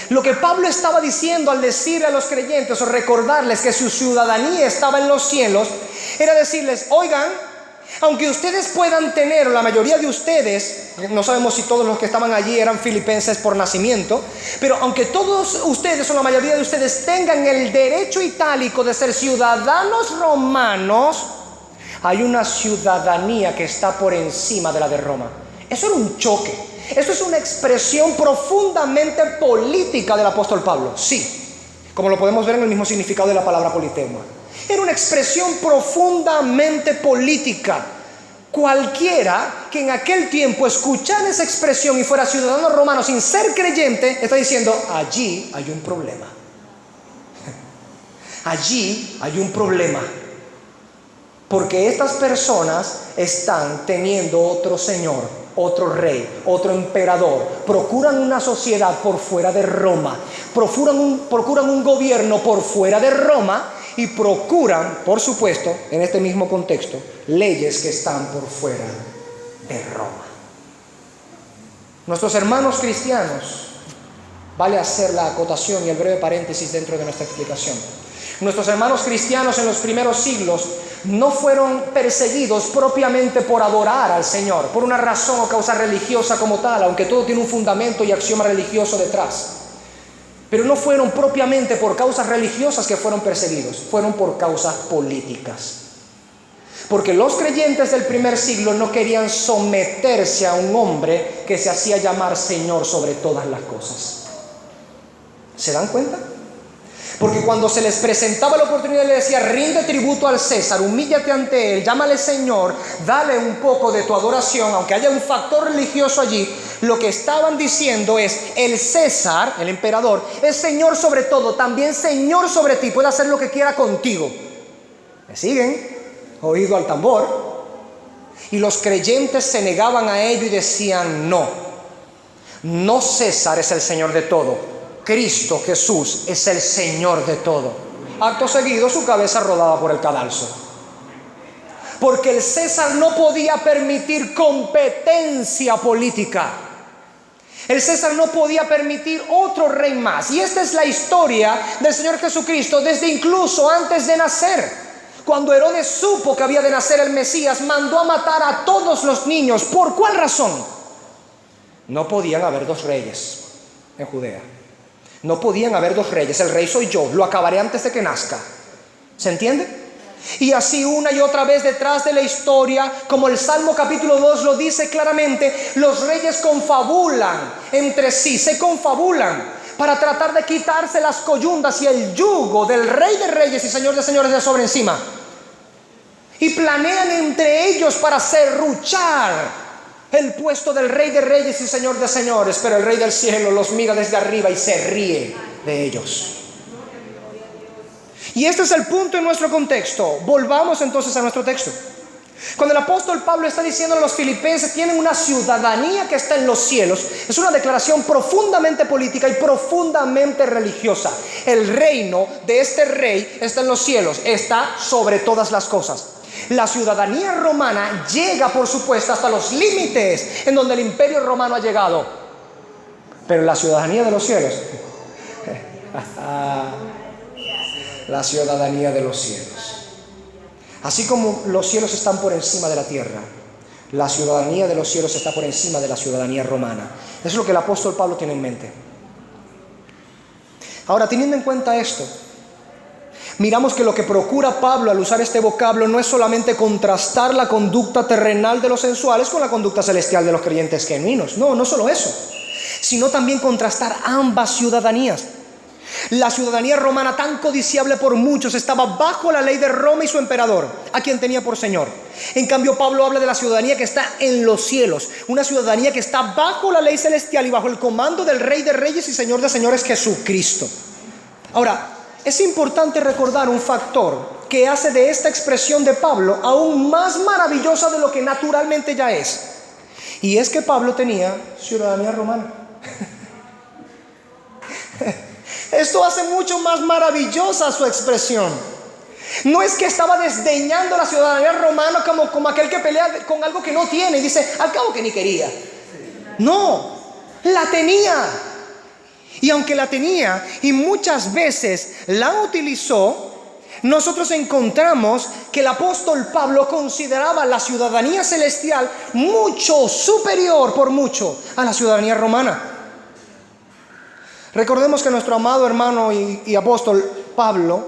Lo que Pablo estaba diciendo al decirle a los creyentes o recordarles que su ciudadanía estaba en los cielos, era decirles: oigan, aunque ustedes puedan tener, o la mayoría de ustedes, no sabemos si todos los que estaban allí eran filipenses por nacimiento, pero aunque todos ustedes o la mayoría de ustedes tengan el derecho itálico de ser ciudadanos romanos, hay una ciudadanía que está por encima de la de Roma. Eso era un choque. Esto es una expresión profundamente política del apóstol Pablo. Sí, como lo podemos ver en el mismo significado de la palabra politeuma. Era una expresión profundamente política. Cualquiera que en aquel tiempo escuchara esa expresión y fuera ciudadano romano sin ser creyente, está diciendo: allí hay un problema. Allí hay un problema. Porque estas personas están teniendo otro señor, otro rey, otro emperador. Procuran una sociedad por fuera de Roma. Procuran un gobierno por fuera de Roma. Y procuran, por supuesto, en este mismo contexto, leyes que están por fuera de Roma. Nuestros hermanos cristianos, vale hacer la acotación y el breve paréntesis dentro de nuestra explicación. Nuestros hermanos cristianos en los primeros siglos no fueron perseguidos propiamente por adorar al Señor, por una razón o causa religiosa como tal, aunque todo tiene un fundamento y axioma religioso detrás. Pero no fueron propiamente por causas religiosas que fueron perseguidos, fueron por causas políticas. Porque los creyentes del primer siglo no querían someterse a un hombre que se hacía llamar Señor sobre todas las cosas. ¿Se dan cuenta? Porque cuando se les presentaba la oportunidad, le decía: rinde tributo al César, humíllate ante él, llámale Señor, dale un poco de tu adoración, aunque haya un factor religioso allí. Lo que estaban diciendo es: el César, el emperador, es Señor sobre todo, también Señor sobre ti, puede hacer lo que quiera contigo. ¿Me siguen? Oído al tambor. Y los creyentes se negaban a ello y decían: no César es el Señor de todo, Cristo Jesús es el Señor de todo. Acto seguido, su cabeza rodaba por el cadalso. Porque el César no podía permitir competencia política. El César no podía permitir otro rey más. Y esta es la historia del Señor Jesucristo desde incluso antes de nacer. Cuando Herodes supo que había de nacer el Mesías, mandó a matar a todos los niños. ¿Por cuál razón? No podían haber dos reyes en Judea. No podían haber dos reyes. El rey soy yo, lo acabaré antes de que nazca. ¿Se entiende? Y así una y otra vez detrás de la historia, como el Salmo capítulo 2 lo dice claramente, los reyes confabulan entre sí, se confabulan para tratar de quitarse las coyundas y el yugo del Rey de Reyes y Señor de Señores de sobre encima. Y planean entre ellos para serruchar el puesto del Rey de Reyes y Señor de Señores. Pero el Rey del cielo los mira desde arriba y se ríe de ellos. Y este es el punto en nuestro contexto. Volvamos entonces a nuestro texto. Cuando el apóstol Pablo está diciendo a los filipenses, tienen una ciudadanía que está en los cielos, es una declaración profundamente política y profundamente religiosa. El reino de este rey está en los cielos, está sobre todas las cosas. La ciudadanía romana llega, por supuesto, hasta los límites en donde el imperio romano ha llegado. Pero la ciudadanía de los cielos, la ciudadanía de los cielos. Así como los cielos están por encima de la tierra, la ciudadanía de los cielos está por encima de la ciudadanía romana. Eso es lo que el apóstol Pablo tiene en mente. Ahora, teniendo en cuenta esto, miramos que lo que procura Pablo al usar este vocablo no es solamente contrastar la conducta terrenal de los sensuales con la conducta celestial de los creyentes genuinos. No solo eso, sino también contrastar ambas ciudadanías. La ciudadanía romana, tan codiciable por muchos, estaba bajo la ley de Roma y su emperador, a quien tenía por señor. En cambio, Pablo habla de la ciudadanía que está en los cielos, una ciudadanía que está bajo la ley celestial y bajo el comando del Rey de Reyes y Señor de Señores, Jesucristo. Ahora, es importante recordar un factor que hace de esta expresión de Pablo aún más maravillosa de lo que naturalmente ya es. Y es que Pablo tenía ciudadanía romana. Esto hace mucho más maravillosa su expresión. No es que estaba desdeñando la ciudadanía romana como aquel que pelea con algo que no tiene y dice, al cabo que ni quería. No, la tenía. Y aunque la tenía y muchas veces la utilizó, nosotros encontramos que el apóstol Pablo consideraba la ciudadanía celestial mucho superior por mucho a la ciudadanía romana. Recordemos que nuestro amado hermano y apóstol Pablo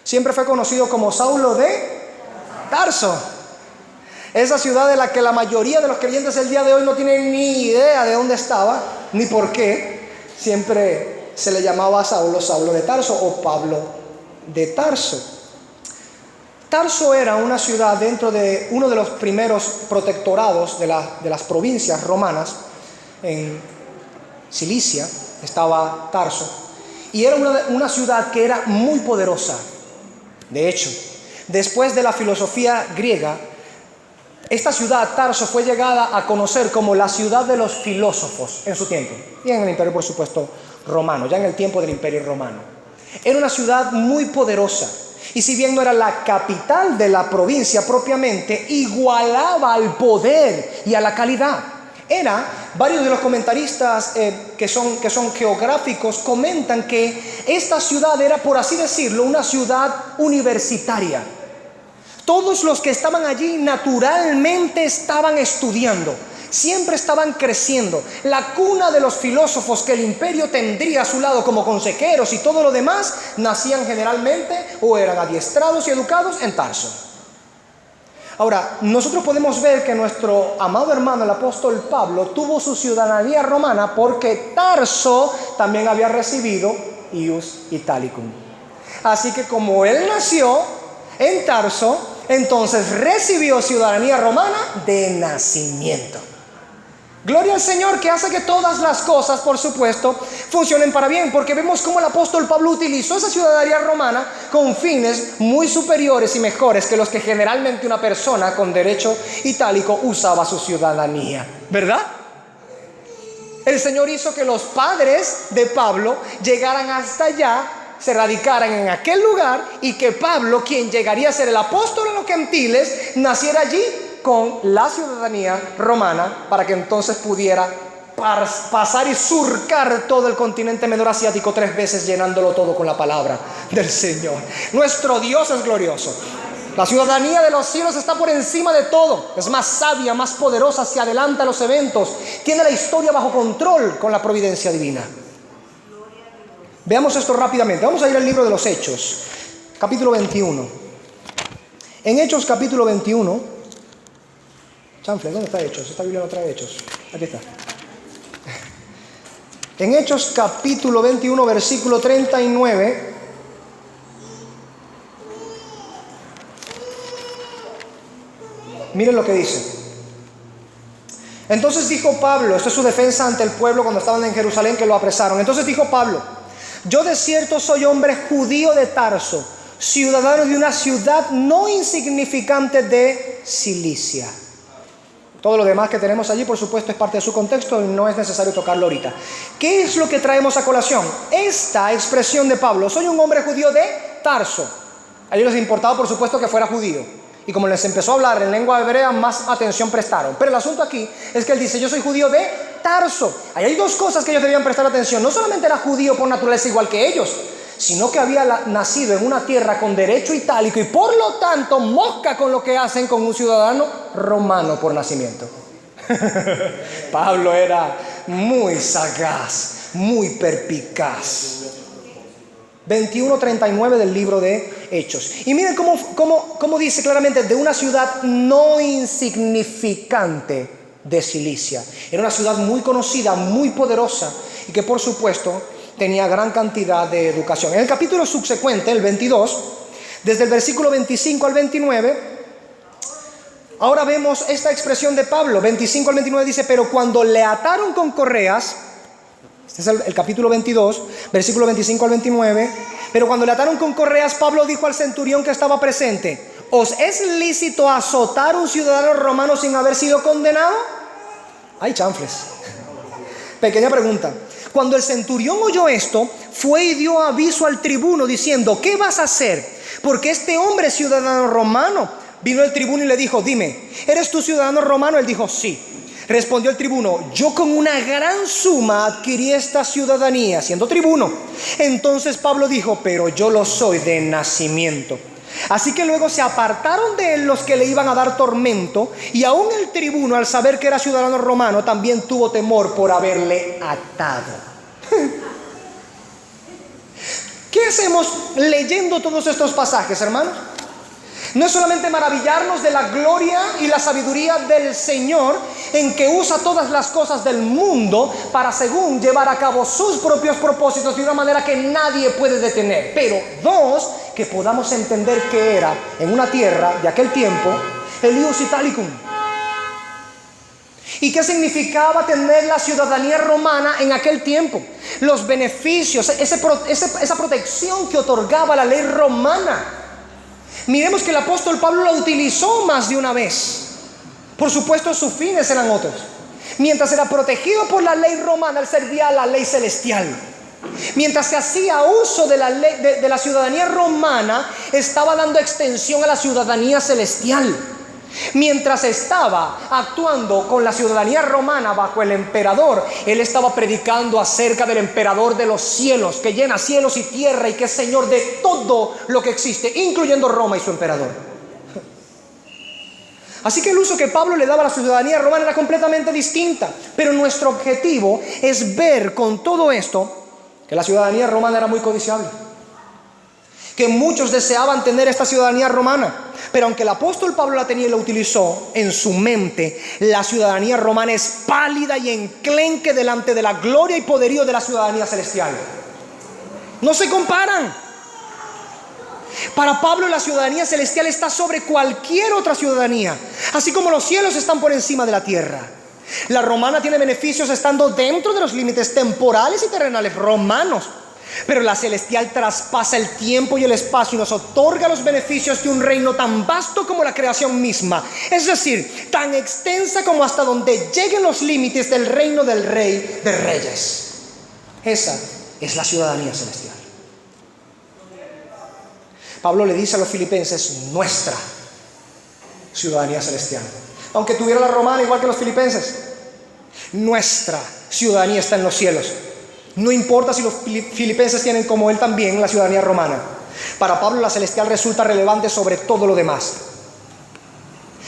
siempre fue conocido como Saulo de Tarso. Esa ciudad de la que la mayoría de los creyentes el día de hoy no tienen ni idea de dónde estaba, ni por qué. Siempre se le llamaba a Saulo, Saulo de Tarso o Pablo de Tarso. Tarso era una ciudad dentro de uno de los primeros protectorados de las provincias romanas. En Cilicia estaba Tarso, y era una ciudad que era muy poderosa. De hecho, después de la filosofía griega, esta ciudad, Tarso, fue llegada a conocer como la ciudad de los filósofos en su tiempo, y en el imperio, por supuesto, romano, ya en el tiempo del imperio romano. Era una ciudad muy poderosa, y si bien no era la capital de la provincia propiamente, igualaba al poder y a la calidad. Varios de los comentaristas que son geográficos comentan que esta ciudad era, por así decirlo, una ciudad universitaria. Todos los que estaban allí naturalmente estaban estudiando, siempre estaban creciendo. La cuna de los filósofos que el imperio tendría a su lado como consejeros y todo lo demás, nacían generalmente o eran adiestrados y educados en Tarso. Ahora, nosotros podemos ver que nuestro amado hermano, el apóstol Pablo, tuvo su ciudadanía romana porque Tarso también había recibido ius Italicum. Así que como él nació en Tarso, entonces recibió ciudadanía romana de nacimiento. Gloria al Señor, que hace que todas las cosas, por supuesto, funcionen para bien, porque vemos cómo el apóstol Pablo utilizó esa ciudadanía romana con fines muy superiores y mejores que los que generalmente una persona con derecho itálico usaba su ciudadanía, ¿verdad? El Señor hizo que los padres de Pablo llegaran hasta allá, se radicaran en aquel lugar, y que Pablo, quien llegaría a ser el apóstol en los gentiles, naciera allí con la ciudadanía romana, para que entonces pudiera pasar y surcar todo el continente menor asiático 3 veces, llenándolo todo con la palabra del Señor. Nuestro Dios es glorioso. La ciudadanía de los cielos está por encima de todo. Es más sabia, más poderosa, se adelanta a los eventos, tiene la historia bajo control con la providencia divina. Veamos esto rápidamente. Vamos a ir al libro de los Hechos, capítulo 21. En Hechos capítulo 21, chanfle, ¿dónde está Hechos? Esta Biblia no trae Hechos. Aquí está. En Hechos capítulo 21, versículo 39. Miren lo que dice. Entonces dijo Pablo, esto es su defensa ante el pueblo cuando estaban en Jerusalén, que lo apresaron. Entonces dijo Pablo: yo de cierto soy hombre judío de Tarso, ciudadano de una ciudad no insignificante de Cilicia. Todo lo demás que tenemos allí, por supuesto, es parte de su contexto y no es necesario tocarlo ahorita. ¿Qué es lo que traemos a colación? Esta expresión de Pablo: soy un hombre judío de Tarso. A ellos les importaba, por supuesto, que fuera judío. Y como les empezó a hablar en lengua hebrea, más atención prestaron. Pero el asunto aquí es que él dice: yo soy judío de Tarso. Ahí hay 2 cosas que ellos debían prestar atención. No solamente era judío por naturaleza igual que ellos, sino que había nacido en una tierra con derecho itálico y por lo tanto mosca con lo que hacen con un ciudadano romano por nacimiento. Pablo era muy sagaz, muy perspicaz. 21:39 del libro de Hechos. Y miren cómo dice claramente: de una ciudad no insignificante de Cilicia. Era una ciudad muy conocida, muy poderosa y que por supuesto tenía gran cantidad de educación. En el capítulo subsecuente, el 22, desde el versículo 25 al 29, ahora vemos esta expresión de Pablo. 25 al 29 dice: pero cuando le ataron con correas, este es el capítulo 22, versículo 25 al 29. Pero cuando le ataron con correas, Pablo dijo al centurión que estaba presente: ¿os es lícito azotar a un ciudadano romano sin haber sido condenado? Hay chanfles. Pequeña pregunta. Cuando el centurión oyó esto, fue y dio aviso al tribuno diciendo: ¿qué vas a hacer? Porque este hombre es ciudadano romano. Vino el tribuno y le dijo: dime, ¿eres tú ciudadano romano? Él dijo: sí. Respondió el tribuno: yo con una gran suma adquirí esta ciudadanía, siendo tribuno. Entonces Pablo dijo: pero yo lo soy de nacimiento. Así que luego se apartaron de él los que le iban a dar tormento, y aún el tribuno, al saber que era ciudadano romano, también tuvo temor por haberle atado. ¿Qué hacemos leyendo todos estos pasajes, hermanos? No es solamente maravillarnos de la gloria y la sabiduría del Señor, en que usa todas las cosas del mundo para, según, llevar a cabo sus propios propósitos de una manera que nadie puede detener. Pero 2, que podamos entender que era en una tierra de aquel tiempo el ius italicum. ¿Y qué significaba tener la ciudadanía romana en aquel tiempo? Los beneficios, esa protección que otorgaba la ley romana. Miremos que el apóstol Pablo la utilizó más de una vez. Por supuesto, sus fines eran otros. Mientras era protegido por la ley romana, él servía a la ley celestial. Mientras se hacía uso de la ley, de la ciudadanía romana, estaba dando extensión a la ciudadanía celestial. Mientras estaba actuando con la ciudadanía romana bajo el emperador, él estaba predicando acerca del emperador de los cielos, que llena cielos y tierra y que es señor de todo lo que existe, incluyendo Roma y su emperador. Así que el uso que Pablo le daba a la ciudadanía romana era completamente distinta. Pero nuestro objetivo es ver con todo esto que la ciudadanía romana era muy codiciable, que muchos deseaban tener esta ciudadanía romana. Pero aunque el apóstol Pablo la tenía y la utilizó, en su mente la ciudadanía romana es pálida y enclenque delante de la gloria y poderío de la ciudadanía celestial. No se comparan. Para Pablo la ciudadanía celestial está sobre cualquier otra ciudadanía, así como los cielos están por encima de la tierra. La romana tiene beneficios estando dentro de los límites temporales y terrenales romanos, pero la celestial traspasa el tiempo y el espacio y nos otorga los beneficios de un reino tan vasto como la creación misma, es decir, tan extensa como hasta donde lleguen los límites del reino del Rey de Reyes. Esa es la ciudadanía celestial. Pablo le dice a los filipenses: nuestra ciudadanía celestial. Aunque tuviera la romana igual que los filipenses, nuestra ciudadanía está en los cielos. No importa si los filipenses tienen como él también la ciudadanía romana. Para Pablo la celestial resulta relevante sobre todo lo demás.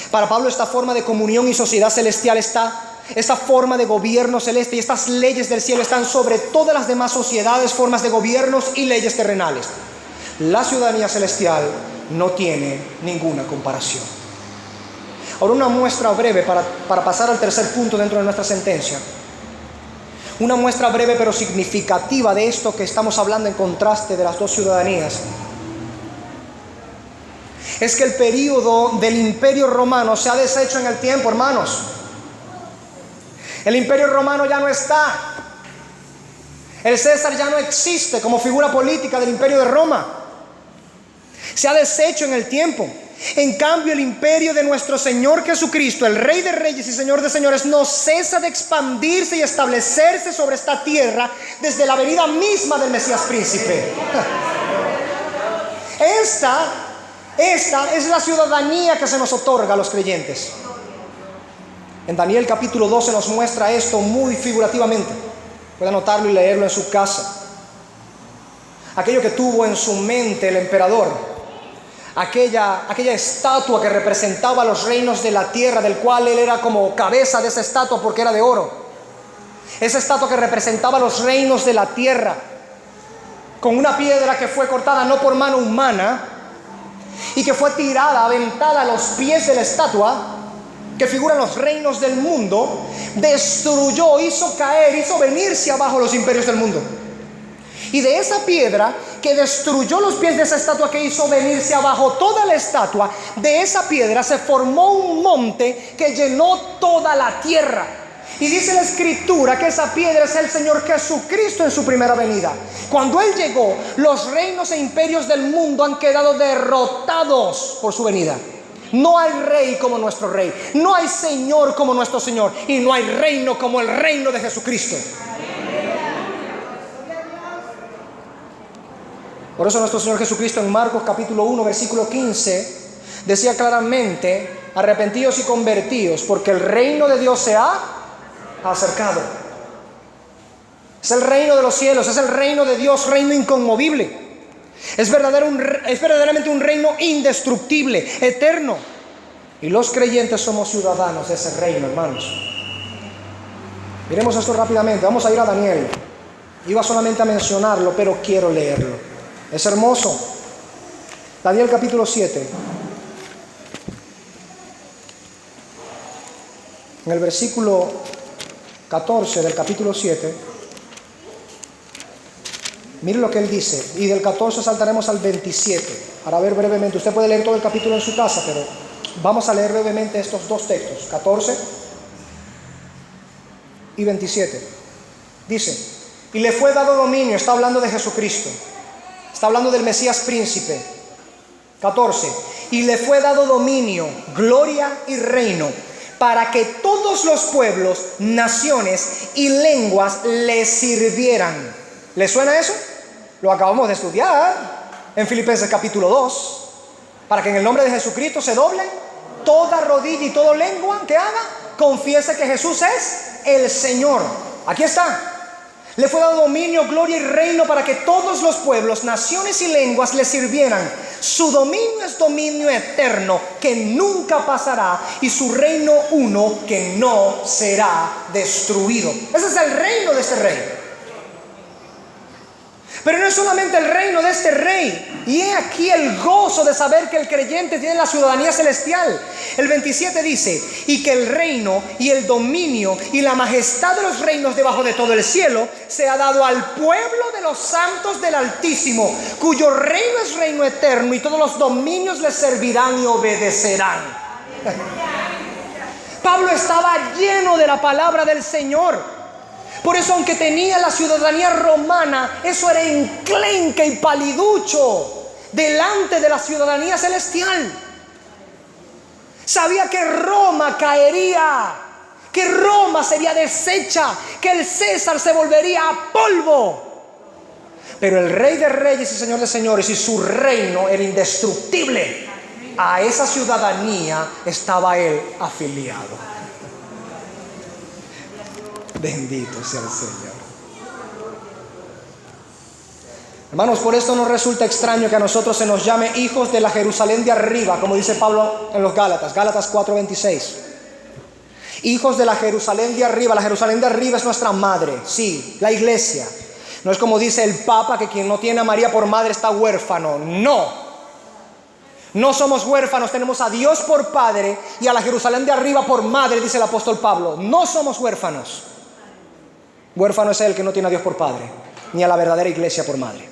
Para Pablo esta forma de comunión y sociedad celestial esta forma de gobierno celeste y estas leyes del cielo están sobre todas las demás sociedades, formas de gobiernos y leyes terrenales. La ciudadanía celestial no tiene ninguna comparación. Ahora una muestra breve para pasar al tercer punto dentro de nuestra sentencia. Una muestra breve pero significativa de esto que estamos hablando en contraste de las dos ciudadanías es que el período del Imperio Romano se ha deshecho en el tiempo, hermanos. El Imperio Romano ya no está. El César ya no existe como figura política del Imperio de Roma. Se ha deshecho en el tiempo. En cambio, el imperio de nuestro Señor Jesucristo, el Rey de Reyes y Señor de Señores, no cesa de expandirse y establecerse sobre esta tierra desde la venida misma del Mesías Príncipe. Esta es la ciudadanía que se nos otorga a los creyentes. En Daniel capítulo 12 nos muestra esto muy figurativamente. Puede anotarlo y leerlo en su casa. Aquello que tuvo en su mente el emperador, aquella estatua que representaba los reinos de la tierra, del cual él era como cabeza de esa estatua porque era de oro. Esa estatua que representaba los reinos de la tierra, con una piedra que fue cortada no por mano humana y que fue tirada, aventada a los pies de la estatua, que figuran los reinos del mundo, destruyó, hizo caer, hizo venirse abajo los imperios del mundo. Y de esa piedra que destruyó los pies de esa estatua, que hizo venirse abajo toda la estatua, de esa piedra se formó un monte que llenó toda la tierra. Y dice la Escritura que esa piedra es el Señor Jesucristo en su primera venida. Cuando Él llegó, los reinos e imperios del mundo han quedado derrotados por su venida. No hay rey como nuestro rey, no hay señor como nuestro Señor, y no hay reino como el reino de Jesucristo. Por eso nuestro Señor Jesucristo en Marcos capítulo 1 versículo 15 decía claramente: arrepentidos y convertidos, porque el reino de Dios se ha acercado. Es el reino de los cielos, es el reino de Dios, reino inconmovible. Es verdaderamente un reino indestructible, eterno. Y los creyentes somos ciudadanos de ese reino, hermanos. Miremos esto rápidamente. Vamos a ir a Daniel. Iba solamente a mencionarlo, pero quiero leerlo. Es hermoso. Daniel capítulo 7. En el versículo 14 del capítulo 7. Mire lo que él dice. Y del 14 saltaremos al 27 para ver brevemente. Usted puede leer todo el capítulo en su casa, pero vamos a leer brevemente estos dos textos, 14 y 27. Dice: y le fue dado dominio. Está hablando de Jesucristo, está hablando del Mesías príncipe. 14. Y le fue dado dominio, gloria y reino, para que todos los pueblos, naciones y lenguas le sirvieran. ¿Le suena eso? Lo acabamos de estudiar en Filipenses capítulo 2. Para que en el nombre de Jesucristo se doble toda rodilla y toda lengua que haga, confiese que Jesús es el Señor. Aquí está. Le fue dado dominio, gloria y reino para que todos los pueblos, naciones y lenguas le sirvieran. Su dominio es dominio eterno que nunca pasará, y su reino uno que no será destruido. Ese es el reino de este rey. Pero no es solamente el reino de este rey. Y he aquí el gozo de saber que el creyente tiene la ciudadanía celestial. El 27 dice: y que el reino y el dominio y la majestad de los reinos debajo de todo el cielo se ha dado al pueblo de los santos del Altísimo, cuyo reino es reino eterno, y todos los dominios le servirán y obedecerán. Pablo estaba lleno de la palabra del Señor. Por eso, aunque tenía la ciudadanía romana, eso era enclenque y paliducho delante de la ciudadanía celestial. Sabía que Roma caería, que Roma sería deshecha, que el César se volvería a polvo. Pero el Rey de Reyes y Señor de Señores y su reino era indestructible. A esa ciudadanía estaba él afiliado. Bendito sea el Señor. Hermanos, por esto nos resulta extraño que a nosotros se nos llame hijos de la Jerusalén de arriba, como dice Pablo en los Gálatas, Gálatas 4:26. Hijos de la Jerusalén de arriba. La Jerusalén de arriba es nuestra madre, sí, la iglesia. No es como dice el Papa, que quien no tiene a María por madre está huérfano. No, no somos huérfanos, tenemos a Dios por Padre y a la Jerusalén de arriba por madre, dice el apóstol Pablo. No somos huérfanos. Huérfano es el que no tiene a Dios por Padre, ni a la verdadera iglesia por madre.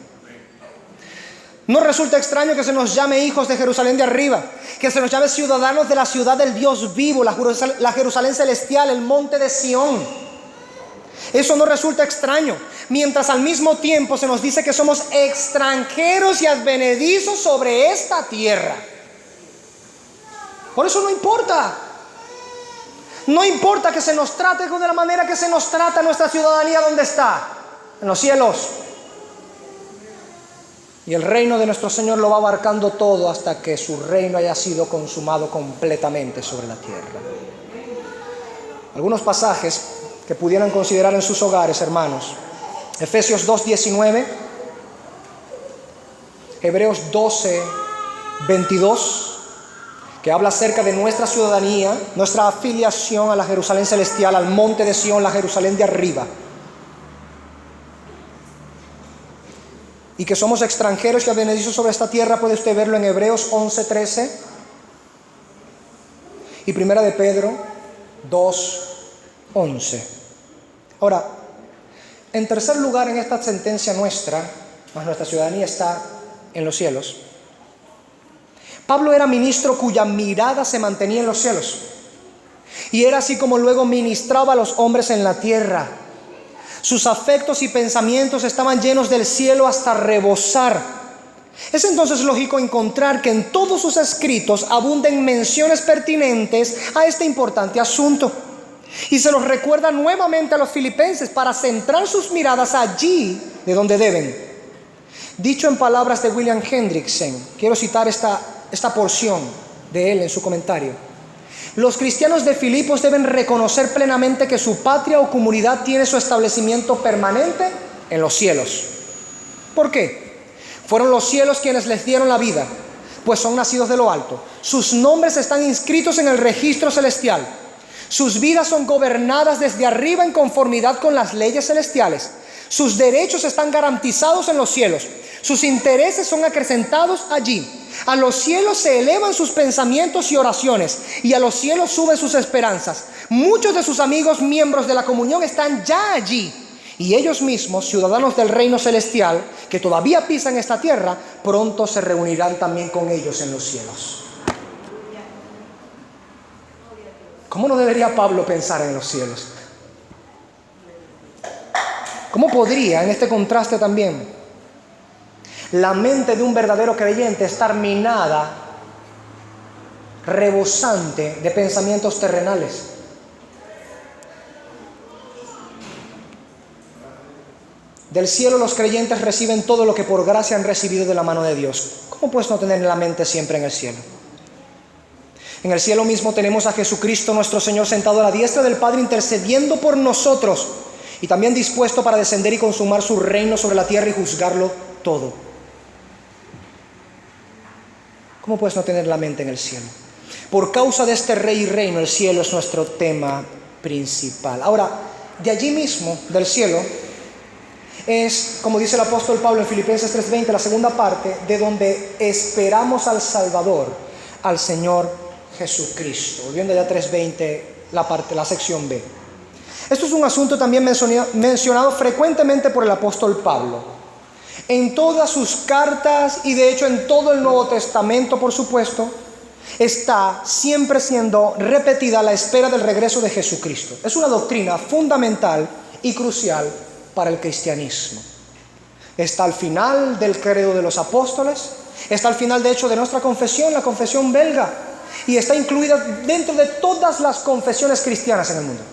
¿No resulta extraño que se nos llame hijos de Jerusalén de arriba? Que se nos llame ciudadanos de la ciudad del Dios vivo, la Jerusalén celestial, el monte de Sión. Eso no resulta extraño, mientras al mismo tiempo se nos dice que somos extranjeros y advenedizos sobre esta tierra. Por eso no importa. No importa que se nos trate de la manera que se nos trata nuestra ciudadanía. ¿Dónde está? En los cielos. Y el reino de nuestro Señor lo va abarcando todo hasta que su reino haya sido consumado completamente sobre la tierra. Algunos pasajes que pudieran considerar en sus hogares, hermanos. Efesios 2:19, Hebreos 12:22, que habla acerca de nuestra ciudadanía, nuestra afiliación a la Jerusalén celestial, al monte de Sión, la Jerusalén de arriba. Y que somos extranjeros y advenedizos sobre esta tierra, puede usted verlo en Hebreos 11:13 y Primera de Pedro 2:11. Ahora, en tercer lugar, en esta sentencia nuestra, más nuestra ciudadanía está en los cielos. Pablo era ministro cuya mirada se mantenía en los cielos, y era así como luego ministraba a los hombres en la tierra. Sus afectos y pensamientos estaban llenos del cielo hasta rebosar. Es entonces lógico encontrar que en todos sus escritos abunden menciones pertinentes a este importante asunto. Y se los recuerda nuevamente a los filipenses para centrar sus miradas allí de donde deben. Dicho en palabras de William Hendrickson, quiero citar esta porción de él en su comentario. Los cristianos de Filipos deben reconocer plenamente que su patria o comunidad tiene su establecimiento permanente en los cielos. ¿Por qué? Fueron los cielos quienes les dieron la vida, pues son nacidos de lo alto. Sus nombres están inscritos en el registro celestial. Sus vidas son gobernadas desde arriba en conformidad con las leyes celestiales. Sus derechos están garantizados en los cielos. Sus intereses son acrecentados allí. A los cielos se elevan sus pensamientos y oraciones, y a los cielos suben sus esperanzas. Muchos de sus amigos miembros de la comunión están ya allí, y ellos mismos, ciudadanos del reino celestial, que todavía pisan esta tierra, pronto se reunirán también con ellos en los cielos. ¿Cómo no debería Pablo pensar en los cielos? ¿Cómo podría, en este contraste también, la mente de un verdadero creyente estar minada, rebosante de pensamientos terrenales? Del cielo los creyentes reciben todo lo que por gracia han recibido de la mano de Dios. ¿Cómo pues no tener la mente siempre en el cielo? En el cielo mismo tenemos a Jesucristo nuestro Señor sentado a la diestra del Padre, intercediendo por nosotros, y también dispuesto para descender y consumar su reino sobre la tierra y juzgarlo todo. ¿Cómo puedes no tener la mente en el cielo? Por causa de este rey y reino, el cielo es nuestro tema principal. Ahora, de allí mismo, del cielo, es, como dice el apóstol Pablo en Filipenses 3:20, la segunda parte, de donde esperamos al Salvador, al Señor Jesucristo. Volviendo ya a 3:20, la sección B. Esto es un asunto también mencionado frecuentemente por el apóstol Pablo. En todas sus cartas y de hecho en todo el Nuevo Testamento, por supuesto, está siempre siendo repetida la espera del regreso de Jesucristo. Es una doctrina fundamental y crucial para el cristianismo. Está al final del credo de los apóstoles, está al final de hecho de nuestra confesión, la confesión belga, y está incluida dentro de todas las confesiones cristianas en el mundo.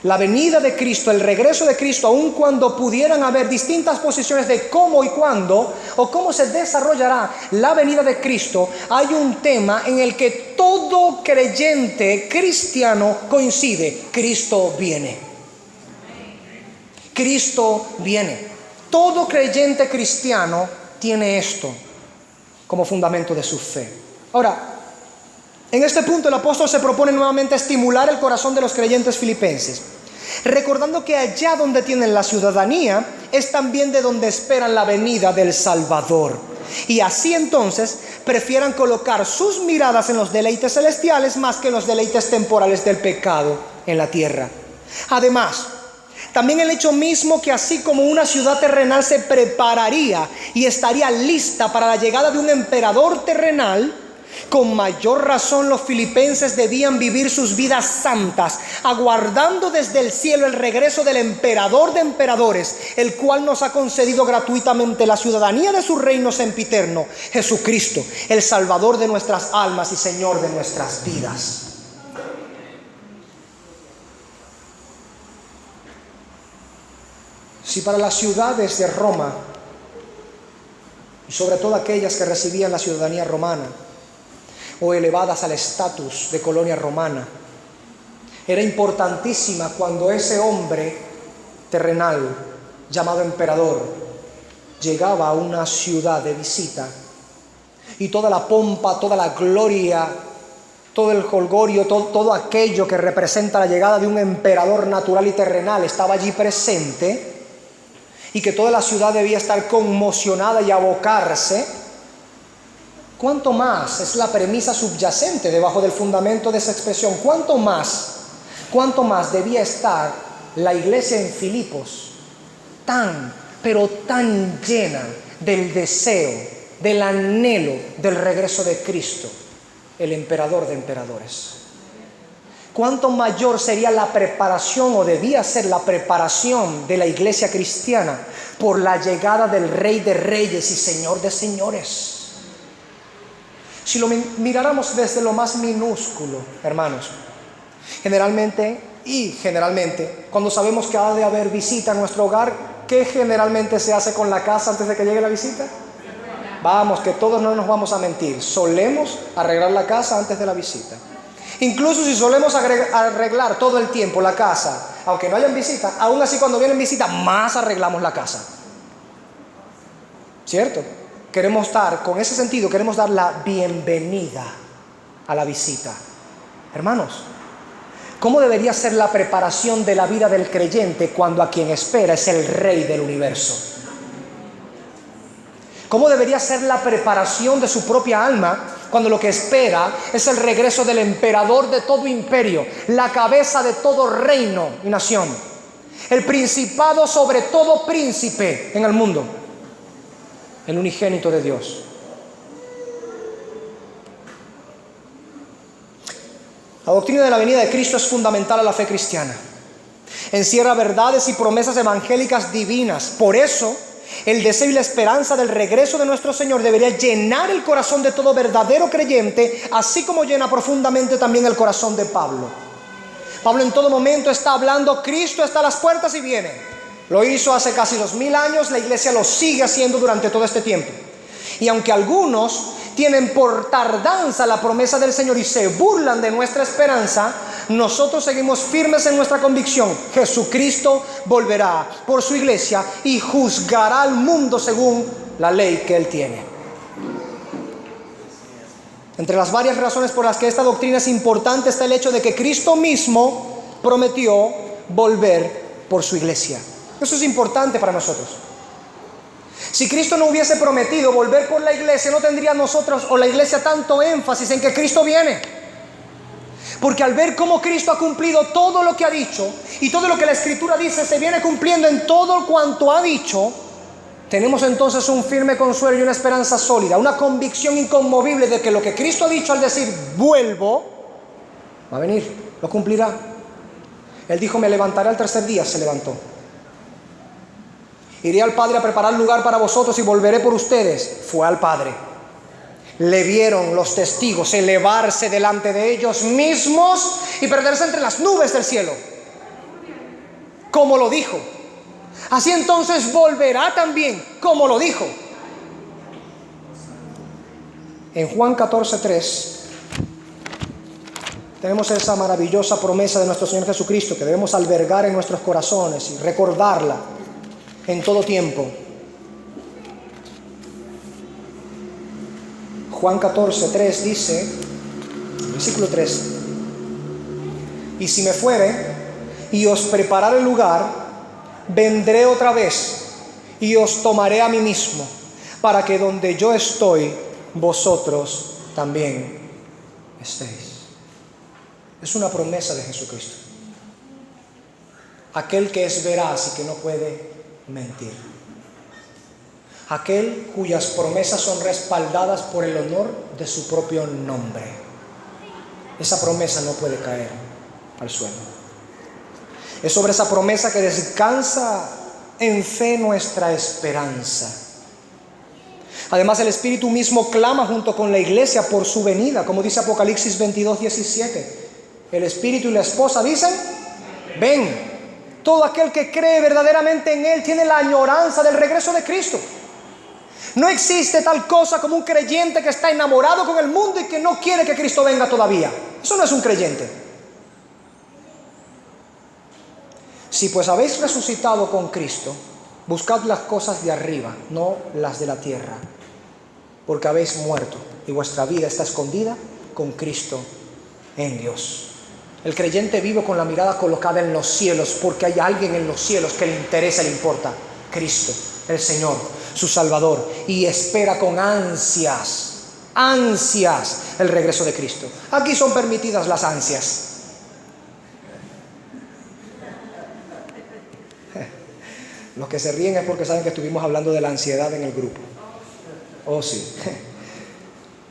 La venida de Cristo, el regreso de Cristo, aun cuando pudieran haber distintas posiciones de cómo y cuándo, o cómo se desarrollará la venida de Cristo, hay un tema en el que todo creyente cristiano coincide: Cristo viene. Cristo viene. Todo creyente cristiano tiene esto como fundamento de su fe. Ahora, en este punto el apóstol se propone nuevamente estimular el corazón de los creyentes filipenses, recordando que allá donde tienen la ciudadanía es también de donde esperan la venida del Salvador. Y así entonces prefieran colocar sus miradas en los deleites celestiales más que en los deleites temporales del pecado en la tierra. Además, también el hecho mismo que así como una ciudad terrenal se prepararía y estaría lista para la llegada de un emperador terrenal, con mayor razón los filipenses debían vivir sus vidas santas, aguardando desde el cielo el regreso del emperador de emperadores, el cual nos ha concedido gratuitamente la ciudadanía de su reino sempiterno, Jesucristo, el Salvador de nuestras almas y Señor de nuestras vidas. Si para las ciudades de Roma, y sobre todo aquellas que recibían la ciudadanía romana, o elevadas al estatus de colonia romana, era importantísima cuando ese hombre terrenal llamado emperador llegaba a una ciudad de visita, y toda la pompa, toda la gloria, todo el jolgorio, todo aquello que representa la llegada de un emperador natural y terrenal estaba allí presente, y que toda la ciudad debía estar conmocionada y abocarse. ¿Cuánto más es la premisa subyacente debajo del fundamento de esa expresión? ¿Cuánto más debía estar la iglesia en Filipos pero tan llena del deseo, del anhelo del regreso de Cristo, el emperador de emperadores? ¿Cuánto mayor sería la preparación, o debía ser la preparación de la iglesia cristiana por la llegada del Rey de Reyes y Señor de Señores? Si lo miráramos desde lo más minúsculo, hermanos, generalmente, cuando sabemos que ha de haber visita en nuestro hogar, ¿qué generalmente se hace con la casa antes de que llegue la visita? Vamos, que todos no nos vamos a mentir, solemos arreglar la casa antes de la visita. Incluso si solemos arreglar todo el tiempo la casa, aunque no hayan visita, aún así cuando vienen visita, más arreglamos la casa. ¿Cierto? Queremos dar la bienvenida a la visita. Hermanos, ¿cómo debería ser la preparación de la vida del creyente cuando a quien espera es el Rey del universo? ¿Cómo debería ser la preparación de su propia alma cuando lo que espera es el regreso del emperador de todo imperio, la cabeza de todo reino y nación, el principado sobre todo príncipe en el mundo, el unigénito de Dios? La doctrina de la venida de Cristo es fundamental a la fe cristiana. Encierra verdades y promesas evangélicas divinas. Por eso, el deseo y la esperanza del regreso de nuestro Señor debería llenar el corazón de todo verdadero creyente, así como llena profundamente también el corazón de Pablo. Pablo en todo momento está hablando: Cristo está a las puertas y viene. Lo hizo hace casi 2000 años, la iglesia lo sigue haciendo durante todo este tiempo. Y aunque algunos tienen por tardanza la promesa del Señor y se burlan de nuestra esperanza, nosotros seguimos firmes en nuestra convicción: Jesucristo volverá por su iglesia y juzgará al mundo según la ley que Él tiene. Entre las varias razones por las que esta doctrina es importante está el hecho de que Cristo mismo prometió volver por su iglesia. Eso es importante para nosotros. Si Cristo no hubiese prometido volver por la iglesia, no tendría nosotros o la iglesia tanto énfasis en que Cristo viene. Porque al ver cómo Cristo ha cumplido todo lo que ha dicho, y todo lo que la Escritura dice se viene cumpliendo en todo cuanto ha dicho, tenemos entonces un firme consuelo y una esperanza sólida, una convicción inconmovible de que lo que Cristo ha dicho al decir vuelvo, va a venir, lo cumplirá. Él dijo: me levantaré al tercer día. Se levantó. Iré al Padre a preparar lugar para vosotros y volveré por ustedes. Fue al Padre. Le vieron los testigos elevarse delante de ellos mismos y perderse entre las nubes del cielo, como lo dijo. Así entonces volverá también, como lo dijo. En Juan 14:3 tenemos esa maravillosa promesa de nuestro Señor Jesucristo que debemos albergar en nuestros corazones y recordarla en todo tiempo. Juan 14:3 dice, versículo 3: y si me fuere y os preparare el lugar, vendré otra vez y os tomaré a mí mismo, para que donde yo estoy, vosotros también estéis. Es una promesa de Jesucristo, aquel que es veraz y que no puede mentir, aquel cuyas promesas son respaldadas por el honor de su propio nombre. Esa promesa no puede caer al suelo. Es sobre esa promesa que descansa en fe nuestra esperanza. Además, el Espíritu mismo clama junto con la iglesia por su venida, como dice Apocalipsis 22:17. El Espíritu y la esposa dicen: ven. Todo aquel que cree verdaderamente en Él tiene la añoranza del regreso de Cristo. No existe tal cosa como un creyente que está enamorado con el mundo y que no quiere que Cristo venga todavía. Eso no es un creyente. Si pues habéis resucitado con Cristo, buscad las cosas de arriba, no las de la tierra, porque habéis muerto y vuestra vida está escondida con Cristo en Dios. El creyente vive con la mirada colocada en los cielos, porque hay alguien en los cielos que le interesa, le importa: Cristo, el Señor, su Salvador, y espera con ansias el regreso de Cristo. Aquí son permitidas las ansias. Los que se ríen es porque saben que estuvimos hablando de la ansiedad en el grupo. Oh, sí.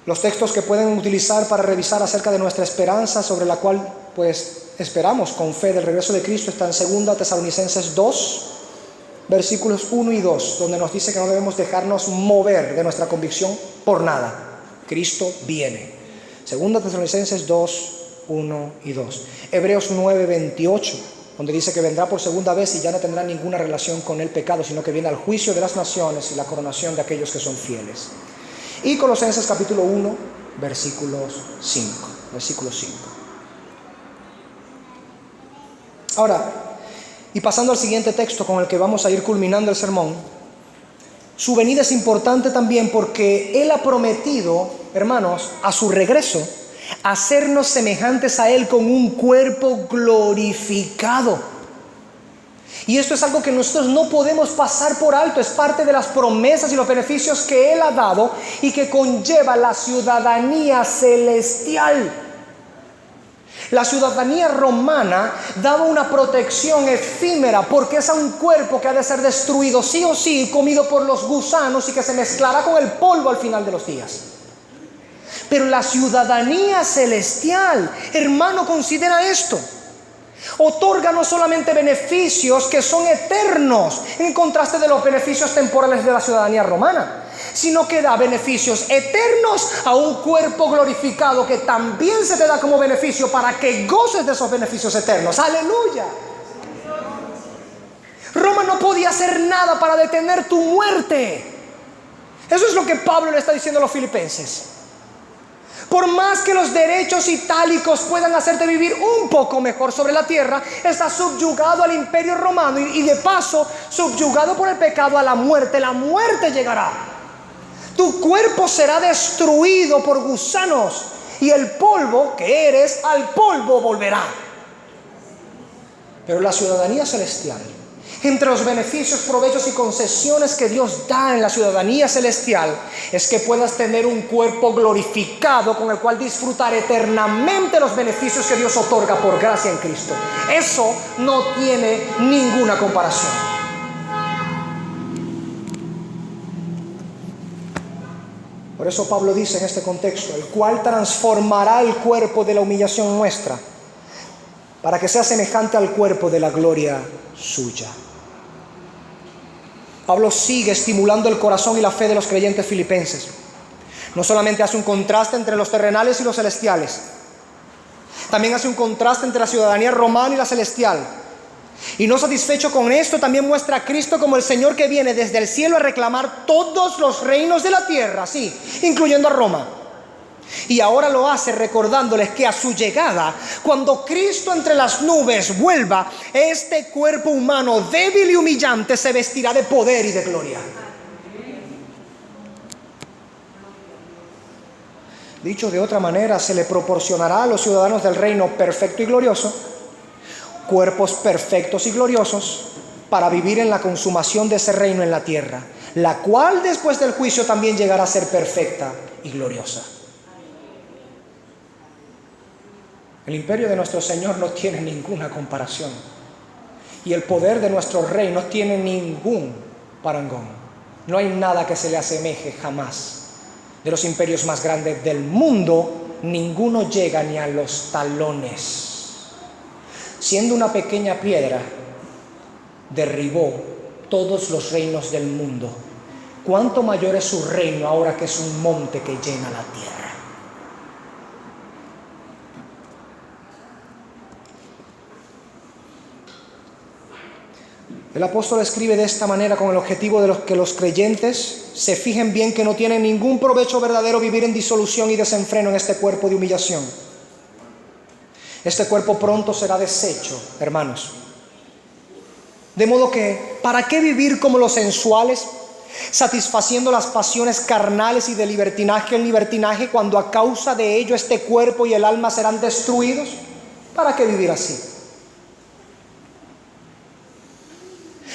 Los textos que pueden utilizar para revisar acerca de nuestra esperanza, sobre la cual pues esperamos con fe del regreso de Cristo, están en 2 Tesalonicenses 2, versículos 1 y 2, donde nos dice que no debemos dejarnos mover de nuestra convicción por nada. Cristo viene. 2 Tesalonicenses 2, 1 y 2. Hebreos 9, 28, donde dice que vendrá por segunda vez y ya no tendrá ninguna relación con el pecado, sino que viene al juicio de las naciones y la coronación de aquellos que son fieles. Y Colosenses capítulo 1, versículo 5. Ahora, y pasando al siguiente texto con el que vamos a ir culminando el sermón, su venida es importante también porque Él ha prometido, hermanos, a su regreso, hacernos semejantes a Él con un cuerpo glorificado. Y esto es algo que nosotros no podemos pasar por alto. Es parte de las promesas y los beneficios que Él ha dado y que conlleva la ciudadanía celestial. La ciudadanía romana daba una protección efímera porque es a un cuerpo que ha de ser destruido sí o sí, comido por los gusanos y que se mezclará con el polvo al final de los días. Pero la ciudadanía celestial, hermano, considera esto. Otorga no solamente beneficios que son eternos, en contraste de los beneficios temporales de la ciudadanía romana, sino que da beneficios eternos a un cuerpo glorificado que también se te da como beneficio para que goces de esos beneficios eternos. ¡Aleluya! Roma no podía hacer nada para detener tu muerte. Eso es lo que Pablo le está diciendo a los filipenses. Por más que los derechos itálicos puedan hacerte vivir un poco mejor sobre la tierra, estás subyugado al imperio romano y de paso subyugado por el pecado a la muerte. La muerte llegará. Tu cuerpo será destruido por gusanos y el polvo que eres, al polvo volverá. Pero la ciudadanía celestial, entre los beneficios, provechos y concesiones que Dios da en la ciudadanía celestial, es que puedas tener un cuerpo glorificado con el cual disfrutar eternamente los beneficios que Dios otorga por gracia en Cristo. Eso no tiene ninguna comparación. Por eso Pablo dice en este contexto: el cual transformará el cuerpo de la humillación nuestra para que sea semejante al cuerpo de la gloria suya. Pablo sigue estimulando el corazón y la fe de los creyentes filipenses. No solamente hace un contraste entre los terrenales y los celestiales, también hace un contraste entre la ciudadanía romana y la celestial. Y no satisfecho con esto, también muestra a Cristo como el Señor que viene desde el cielo a reclamar todos los reinos de la tierra, sí, incluyendo a Roma. Y ahora lo hace recordándoles que a su llegada, cuando Cristo entre las nubes vuelva, este cuerpo humano débil y humillante se vestirá de poder y de gloria. Dicho de otra manera, se le proporcionará a los ciudadanos del reino perfecto y glorioso, cuerpos perfectos y gloriosos, para vivir en la consumación de ese reino en la tierra, la cual después del juicio también llegará a ser perfecta y gloriosa. El imperio de nuestro Señor no tiene ninguna comparación, y el poder de nuestro Rey no tiene ningún parangón. No hay nada que se le asemeje jamás. De los imperios más grandes del mundo, ninguno llega ni a los talones. Siendo una pequeña piedra, derribó todos los reinos del mundo. ¿Cuánto mayor es su reino ahora que es un monte que llena la tierra? El apóstol escribe de esta manera con el objetivo de que los creyentes se fijen bien que no tiene ningún provecho verdadero vivir en disolución y desenfreno en este cuerpo de humillación. Este cuerpo pronto será deshecho, hermanos. De modo que, ¿para qué vivir como los sensuales, satisfaciendo las pasiones carnales y de libertinaje en libertinaje, cuando a causa de ello este cuerpo y el alma serán destruidos? ¿Para qué vivir así?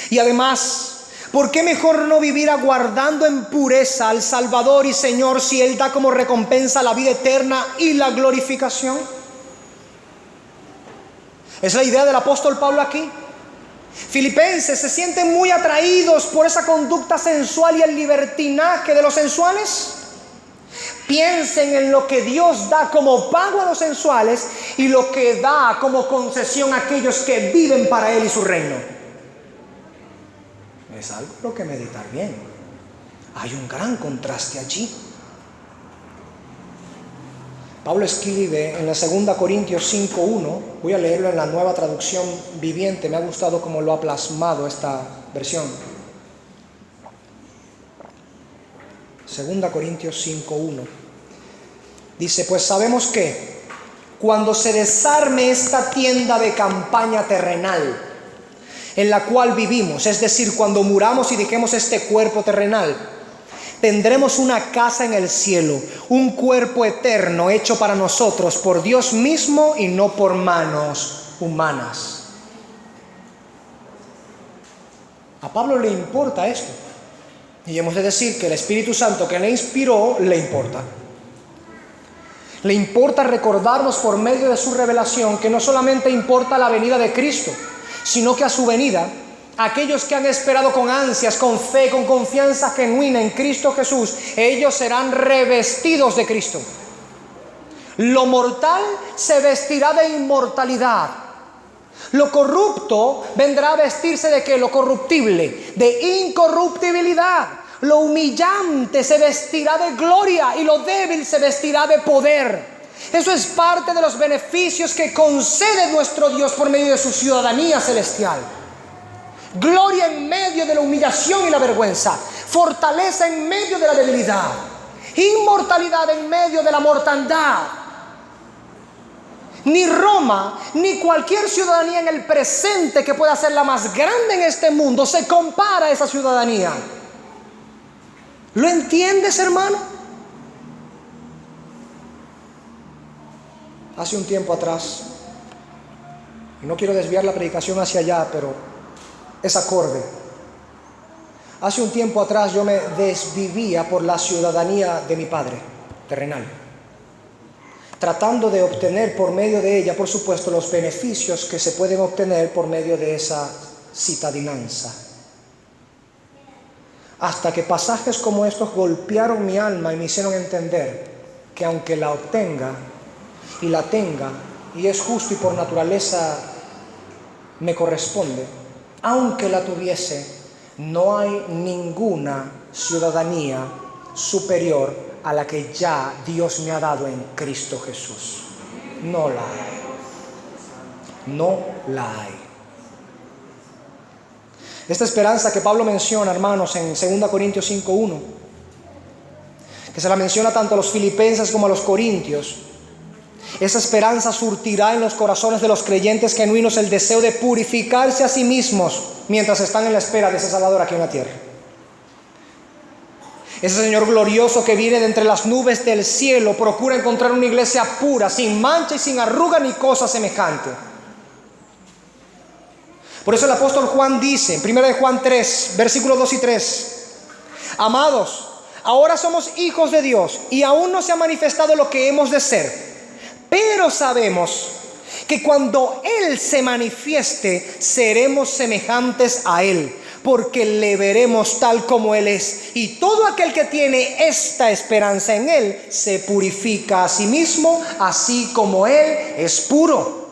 Y además, ¿por qué mejor no vivir aguardando en pureza al Salvador y Señor si Él da como recompensa la vida eterna y la glorificación? Es la idea del apóstol Pablo aquí. Filipenses se sienten muy atraídos por esa conducta sensual y el libertinaje de los sensuales. Piensen en lo que Dios da como pago a los sensuales y lo que da como concesión a aquellos que viven para Él y su reino. Es algo lo que meditar bien. Hay un gran contraste allí. Pablo escribe en la 2 Corintios 5:1, voy a leerlo en la Nueva Traducción Viviente, me ha gustado cómo lo ha plasmado esta versión. 2 Corintios 5:1 dice: pues sabemos que cuando se desarme esta tienda de campaña terrenal en la cual vivimos, es decir, cuando muramos y dejemos este cuerpo terrenal, tendremos una casa en el cielo, un cuerpo eterno hecho para nosotros por Dios mismo y no por manos humanas. A Pablo le importa esto. Y hemos de decir que el Espíritu Santo que le inspiró, le importa. Le importa recordarnos por medio de su revelación que no solamente importa la venida de Cristo, sino que a su venida, aquellos que han esperado con ansias, con fe, con confianza genuina en Cristo Jesús, ellos serán revestidos de Cristo. Lo mortal se vestirá de inmortalidad. Lo corrupto vendrá a vestirse de ¿qué? Lo corruptible, de incorruptibilidad. Lo humillante se vestirá de gloria y lo débil se vestirá de poder. Eso es parte de los beneficios que concede nuestro Dios por medio de su ciudadanía celestial. Gloria en medio de la humillación y la vergüenza, fortaleza en medio de la debilidad, inmortalidad en medio de la mortandad. Ni Roma, ni cualquier ciudadanía en el presente que pueda ser la más grande en este mundo se compara a esa ciudadanía. ¿Lo entiendes, hermano? Hace un tiempo atrás, y no quiero desviar la predicación hacia allá, pero es acorde. Hace un tiempo atrás yo me desvivía por la ciudadanía de mi padre terrenal, tratando de obtener por medio de ella, por supuesto, los beneficios que se pueden obtener por medio de esa citadinanza. Hasta que pasajes como estos golpearon mi alma y me hicieron entender que aunque la obtenga y la tenga, y es justo y por naturaleza me corresponde, aunque la tuviese, no hay ninguna ciudadanía superior a la que ya Dios me ha dado en Cristo Jesús. No la hay. No la hay. Esta esperanza que Pablo menciona, hermanos, en 2 Corintios 5:1, que se la menciona tanto a los filipenses como a los corintios, esa esperanza surtirá en los corazones de los creyentes genuinos el deseo de purificarse a sí mismos mientras están en la espera de ese Salvador aquí en la tierra. Ese Señor glorioso que viene de entre las nubes del cielo procura encontrar una iglesia pura, sin mancha y sin arruga ni cosa semejante. Por eso el apóstol Juan dice, en 1 Juan 3, versículos 2 y 3, amados, ahora somos hijos de Dios y aún no se ha manifestado lo que hemos de ser. Pero sabemos que cuando Él se manifieste, seremos semejantes a Él, porque le veremos tal como Él es. Y todo aquel que tiene esta esperanza en Él, se purifica a sí mismo, así como Él es puro.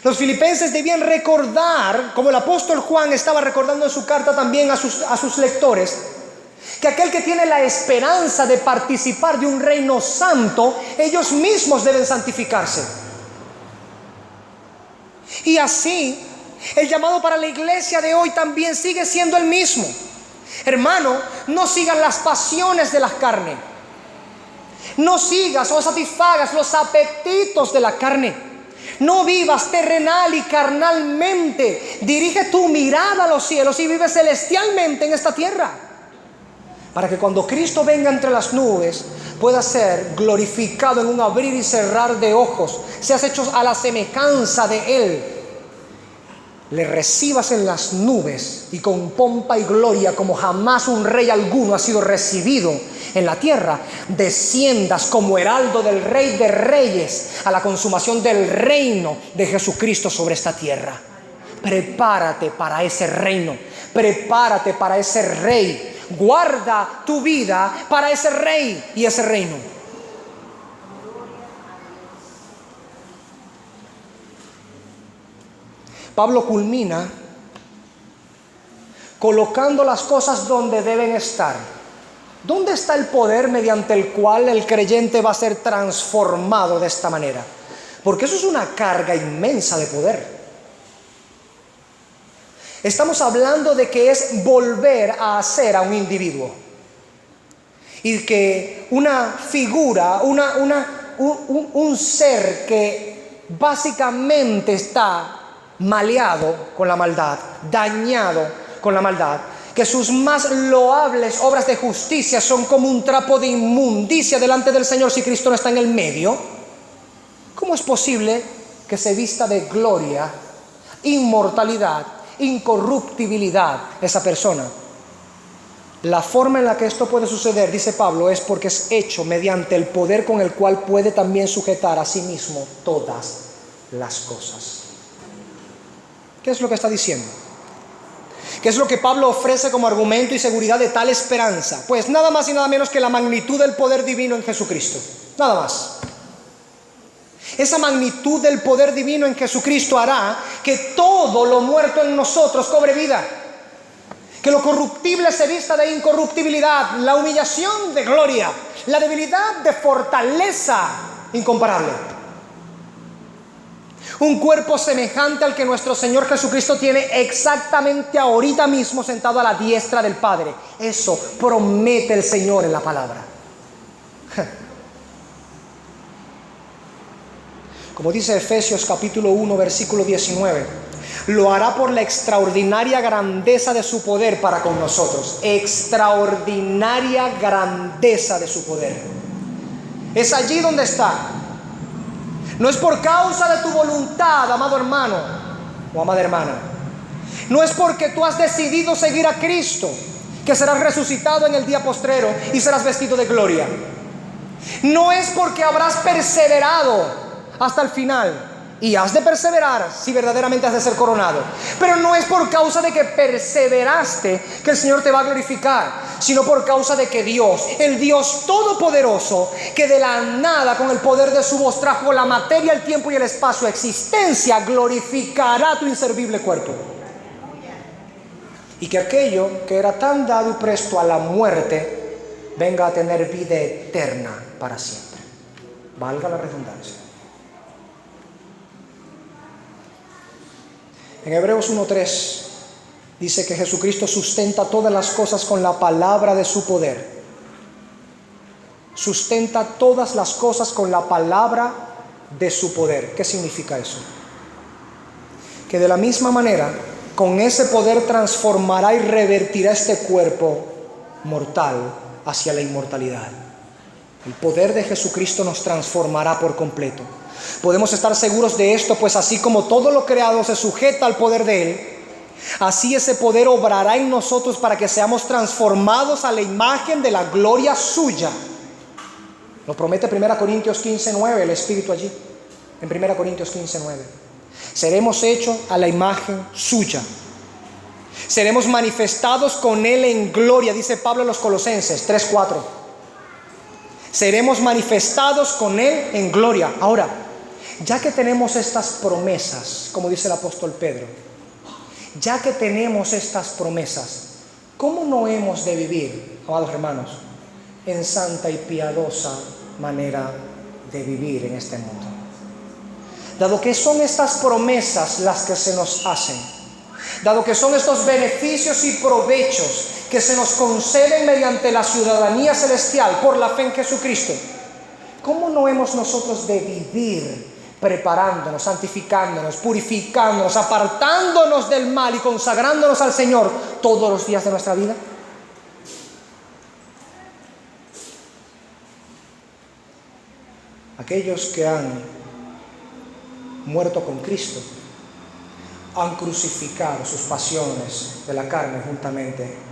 Los filipenses debían recordar, como el apóstol Juan estaba recordando en su carta también a sus lectores, que aquel que tiene la esperanza de participar de un reino santo, ellos mismos deben santificarse. Y así, el llamado para la iglesia de hoy también sigue siendo el mismo. Hermano, no sigas las pasiones de la carne. No sigas o satisfagas los apetitos de la carne. No vivas terrenal y carnalmente. Dirige tu mirada a los cielos y vive celestialmente en esta tierra, para que cuando Cristo venga entre las nubes pueda ser glorificado en un abrir y cerrar de ojos, seas hecho a la semejanza de Él, le recibas en las nubes y con pompa y gloria como jamás un rey alguno ha sido recibido en la tierra, desciendas como heraldo del Rey de Reyes a la consumación del reino de Jesucristo sobre esta tierra. Prepárate para ese reino, prepárate para ese rey. Guarda tu vida para ese rey y ese reino. Pablo culmina colocando las cosas donde deben estar. ¿Dónde está el poder mediante el cual el creyente va a ser transformado de esta manera? Porque eso es una carga inmensa de poder. Estamos hablando de que es volver a hacer a un individuo. Y que una figura, un ser que básicamente está maleado con la maldad, dañado con la maldad, que sus más loables obras de justicia son como un trapo de inmundicia delante del Señor si Cristo no está en el medio. ¿Cómo es posible que se vista de gloria, inmortalidad, incorruptibilidad esa persona? La forma en la que esto puede suceder, dice Pablo, es porque es hecho mediante el poder con el cual puede también sujetar a sí mismo todas las cosas. ¿Qué es lo que está diciendo? ¿Qué es lo que Pablo ofrece como argumento y seguridad de tal esperanza? Pues nada más y nada menos que la magnitud del poder divino en Jesucristo. Nada más. Esa magnitud del poder divino en Jesucristo hará que todo lo muerto en nosotros cobre vida. Que lo corruptible se vista de incorruptibilidad, la humillación de gloria, la debilidad de fortaleza incomparable. Un cuerpo semejante al que nuestro Señor Jesucristo tiene exactamente ahorita mismo sentado a la diestra del Padre. Eso promete el Señor en la palabra. Como dice Efesios capítulo 1 versículo 19, lo hará por la extraordinaria grandeza de su poder para con nosotros. Extraordinaria grandeza de su poder. Es allí donde está. No es por causa de tu voluntad, amado hermano o amada hermana. No es porque tú has decidido seguir a Cristo que serás resucitado en el día postrero y serás vestido de gloria. No es porque habrás perseverado hasta el final, y has de perseverar si verdaderamente has de ser coronado. Pero no es por causa de que perseveraste que el Señor te va a glorificar, sino por causa de que Dios, el Dios todopoderoso, que de la nada con el poder de su voz trajo la materia, el tiempo y el espacio a existencia, glorificará tu inservible cuerpo. Y que aquello que era tan dado y presto a la muerte venga a tener vida eterna para siempre. Valga la redundancia. En Hebreos 1:3 dice que Jesucristo sustenta todas las cosas con la palabra de su poder. sustenta todas las cosas con la palabra de su poder. ¿Qué significa eso? Que de la misma manera, con ese poder transformará y revertirá este cuerpo mortal hacia la inmortalidad. El poder de Jesucristo nos transformará por completo. Podemos estar seguros de esto, pues así como todo lo creado se sujeta al poder de Él, así ese poder obrará en nosotros para que seamos transformados a la imagen de la gloria suya. Lo promete 1 Corintios 15:9, el Espíritu allí, en 1 Corintios 15:9. Seremos hechos a la imagen suya. Seremos manifestados con Él en gloria, dice Pablo en los Colosenses 3:4. Seremos manifestados con Él en gloria. Ahora, ya que tenemos estas promesas, como dice el apóstol Pedro, ya que tenemos estas promesas, ¿cómo no hemos de vivir, amados hermanos, en santa y piadosa manera de vivir en este mundo? Dado que son estas promesas las que se nos hacen, dado que son estos beneficios y provechos que se nos conceden mediante la ciudadanía celestial por la fe en Jesucristo, ¿cómo no hemos nosotros de vivir preparándonos, santificándonos, purificándonos, apartándonos del mal y consagrándonos al Señor todos los días de nuestra vida? Aquellos que han muerto con Cristo han crucificado sus pasiones de la carne juntamente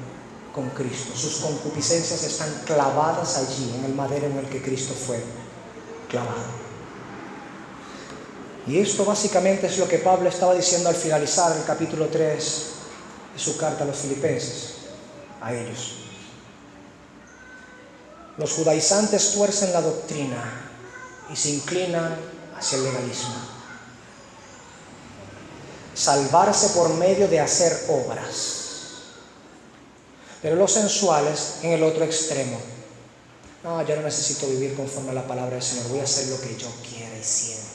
con Cristo. Sus concupiscencias están clavadas allí en el madero en el que Cristo fue clavado. Y esto básicamente es lo que Pablo estaba diciendo al finalizar el capítulo 3 de su carta a los Filipenses, a ellos. Los judaizantes tuercen la doctrina y se inclinan hacia el legalismo. Salvarse por medio de hacer obras. Pero los sensuales en el otro extremo. No, yo no necesito vivir conforme a la palabra del Señor. Voy a hacer lo que yo quiera y sienta.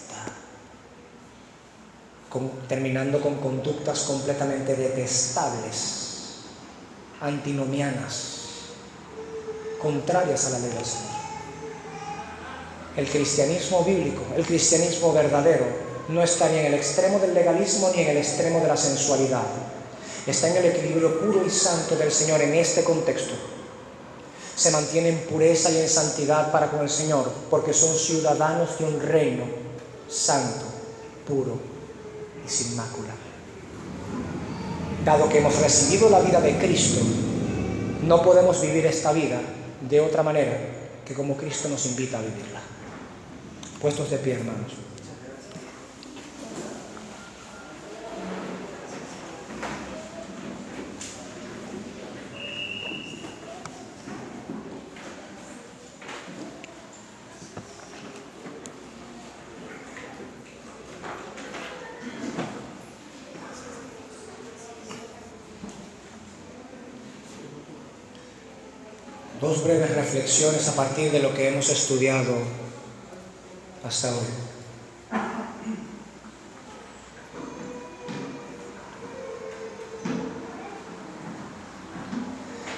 Terminando con conductas completamente detestables, antinomianas, contrarias a la ley del Señor. El cristianismo bíblico, el cristianismo verdadero, no está ni en el extremo del legalismo ni en el extremo de la sensualidad. Está en el equilibrio puro y santo del Señor en este contexto. Se mantiene en pureza y en santidad para con el Señor, porque son ciudadanos de un reino santo, puro y sin mácula. Dado que hemos recibido la vida de Cristo, no podemos vivir esta vida de otra manera que como Cristo nos invita a vivirla. Puestos de pie, hermanos. Dos breves reflexiones a partir de lo que hemos estudiado hasta hoy.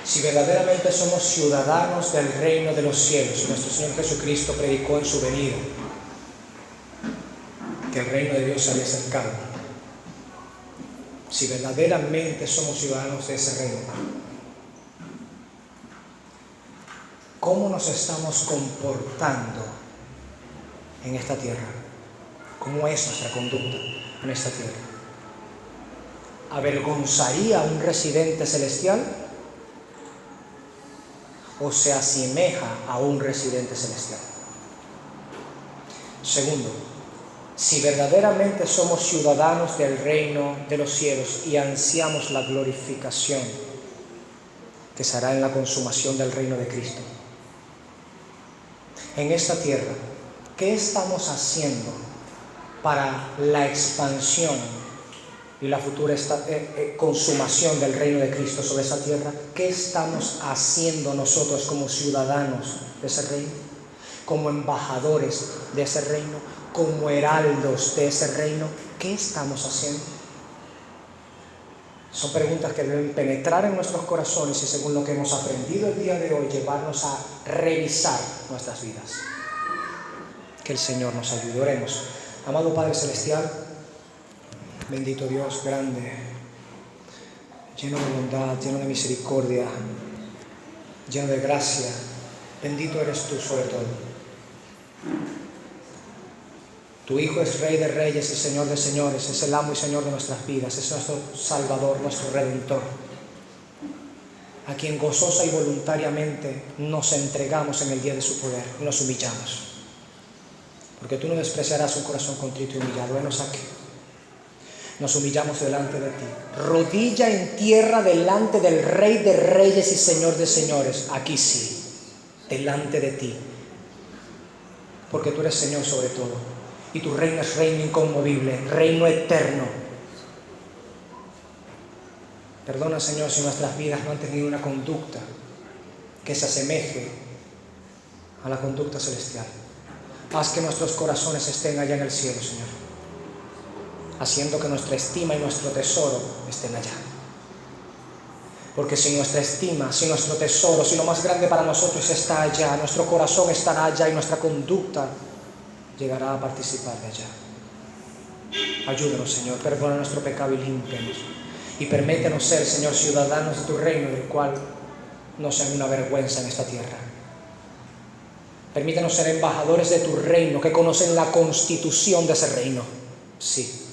Si verdaderamente somos ciudadanos del reino de los cielos, y nuestro Señor Jesucristo predicó en su venida que el reino de Dios se había acercado, si verdaderamente somos ciudadanos de ese reino, ¿cómo nos estamos comportando en esta tierra? ¿Cómo es nuestra conducta en esta tierra? ¿Avergonzaría a un residente celestial? ¿O se asemeja a un residente celestial? Segundo, si verdaderamente somos ciudadanos del reino de los cielos y ansiamos la glorificación que se hará en la consumación del reino de Cristo, en esta tierra, ¿qué estamos haciendo para la expansión y la futura consumación del reino de Cristo sobre esa tierra? ¿Qué estamos haciendo nosotros como ciudadanos de ese reino? Como embajadores de ese reino, como heraldos de ese reino, ¿qué estamos haciendo? Son preguntas que deben penetrar en nuestros corazones y, según lo que hemos aprendido el día de hoy, llevarnos a revisar nuestras vidas. Que el Señor nos ayude. Oremos. Amado Padre Celestial, bendito Dios grande, lleno de bondad, lleno de misericordia, lleno de gracia, bendito eres tú sobre todo. Tu Hijo es Rey de Reyes y Señor de Señores, es el amo y Señor de nuestras vidas, es nuestro Salvador, nuestro Redentor, a quien gozosa y voluntariamente nos entregamos en el día de su poder y nos humillamos. Porque tú no despreciarás un corazón contrito y humillado. Venos aquí. Nos humillamos delante de ti. Rodilla en tierra delante del Rey de Reyes y Señor de Señores. Aquí sí, delante de ti. Porque tú eres Señor sobre todo. Y tu reino es reino inconmovible, reino eterno. Perdona, Señor, si nuestras vidas no han tenido una conducta que se asemeje a la conducta celestial. Haz que nuestros corazones estén allá en el cielo, Señor, haciendo que nuestra estima y nuestro tesoro estén allá. Porque si nuestra estima, si nuestro tesoro, si lo más grande para nosotros está allá, nuestro corazón estará allá y nuestra conducta llegará a participar de allá. Ayúdanos, Señor, perdona nuestro pecado y límpianos. Y permítenos ser, Señor, ciudadanos de tu reino, del cual no sean una vergüenza en esta tierra. Permítenos ser embajadores de tu reino, que conocen la constitución de ese reino. Sí,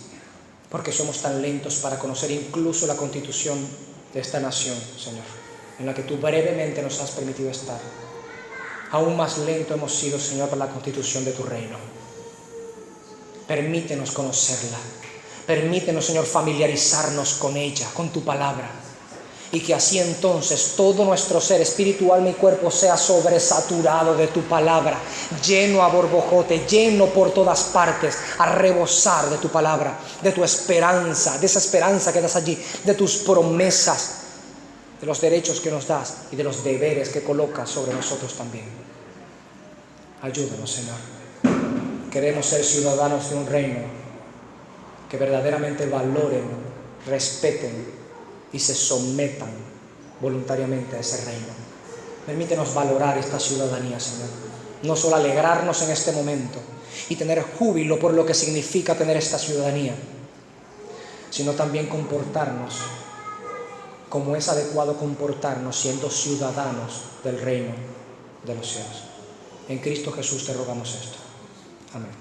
porque somos tan lentos para conocer incluso la constitución de esta nación, Señor, en la que tú brevemente nos has permitido estar. Aún más lento hemos sido, Señor, para la constitución de tu reino. Permítenos conocerla. Permítenos, Señor, familiarizarnos con ella, con tu palabra. Y que así entonces todo nuestro ser, espíritu, alma y cuerpo, sea sobresaturado de tu palabra, lleno a borbojote, lleno por todas partes, a rebosar de tu palabra, de tu esperanza, de esa esperanza que das allí, de tus promesas, de los derechos que nos das y de los deberes que colocas sobre nosotros también. Ayúdanos, Señor. Queremos ser ciudadanos de un reino que verdaderamente valoren, respeten y se sometan voluntariamente a ese reino. Permítenos valorar esta ciudadanía, Señor. No solo alegrarnos en este momento y tener júbilo por lo que significa tener esta ciudadanía, sino también comportarnos como es adecuado comportarnos siendo ciudadanos del reino de los cielos. En Cristo Jesús te rogamos esto. Amén.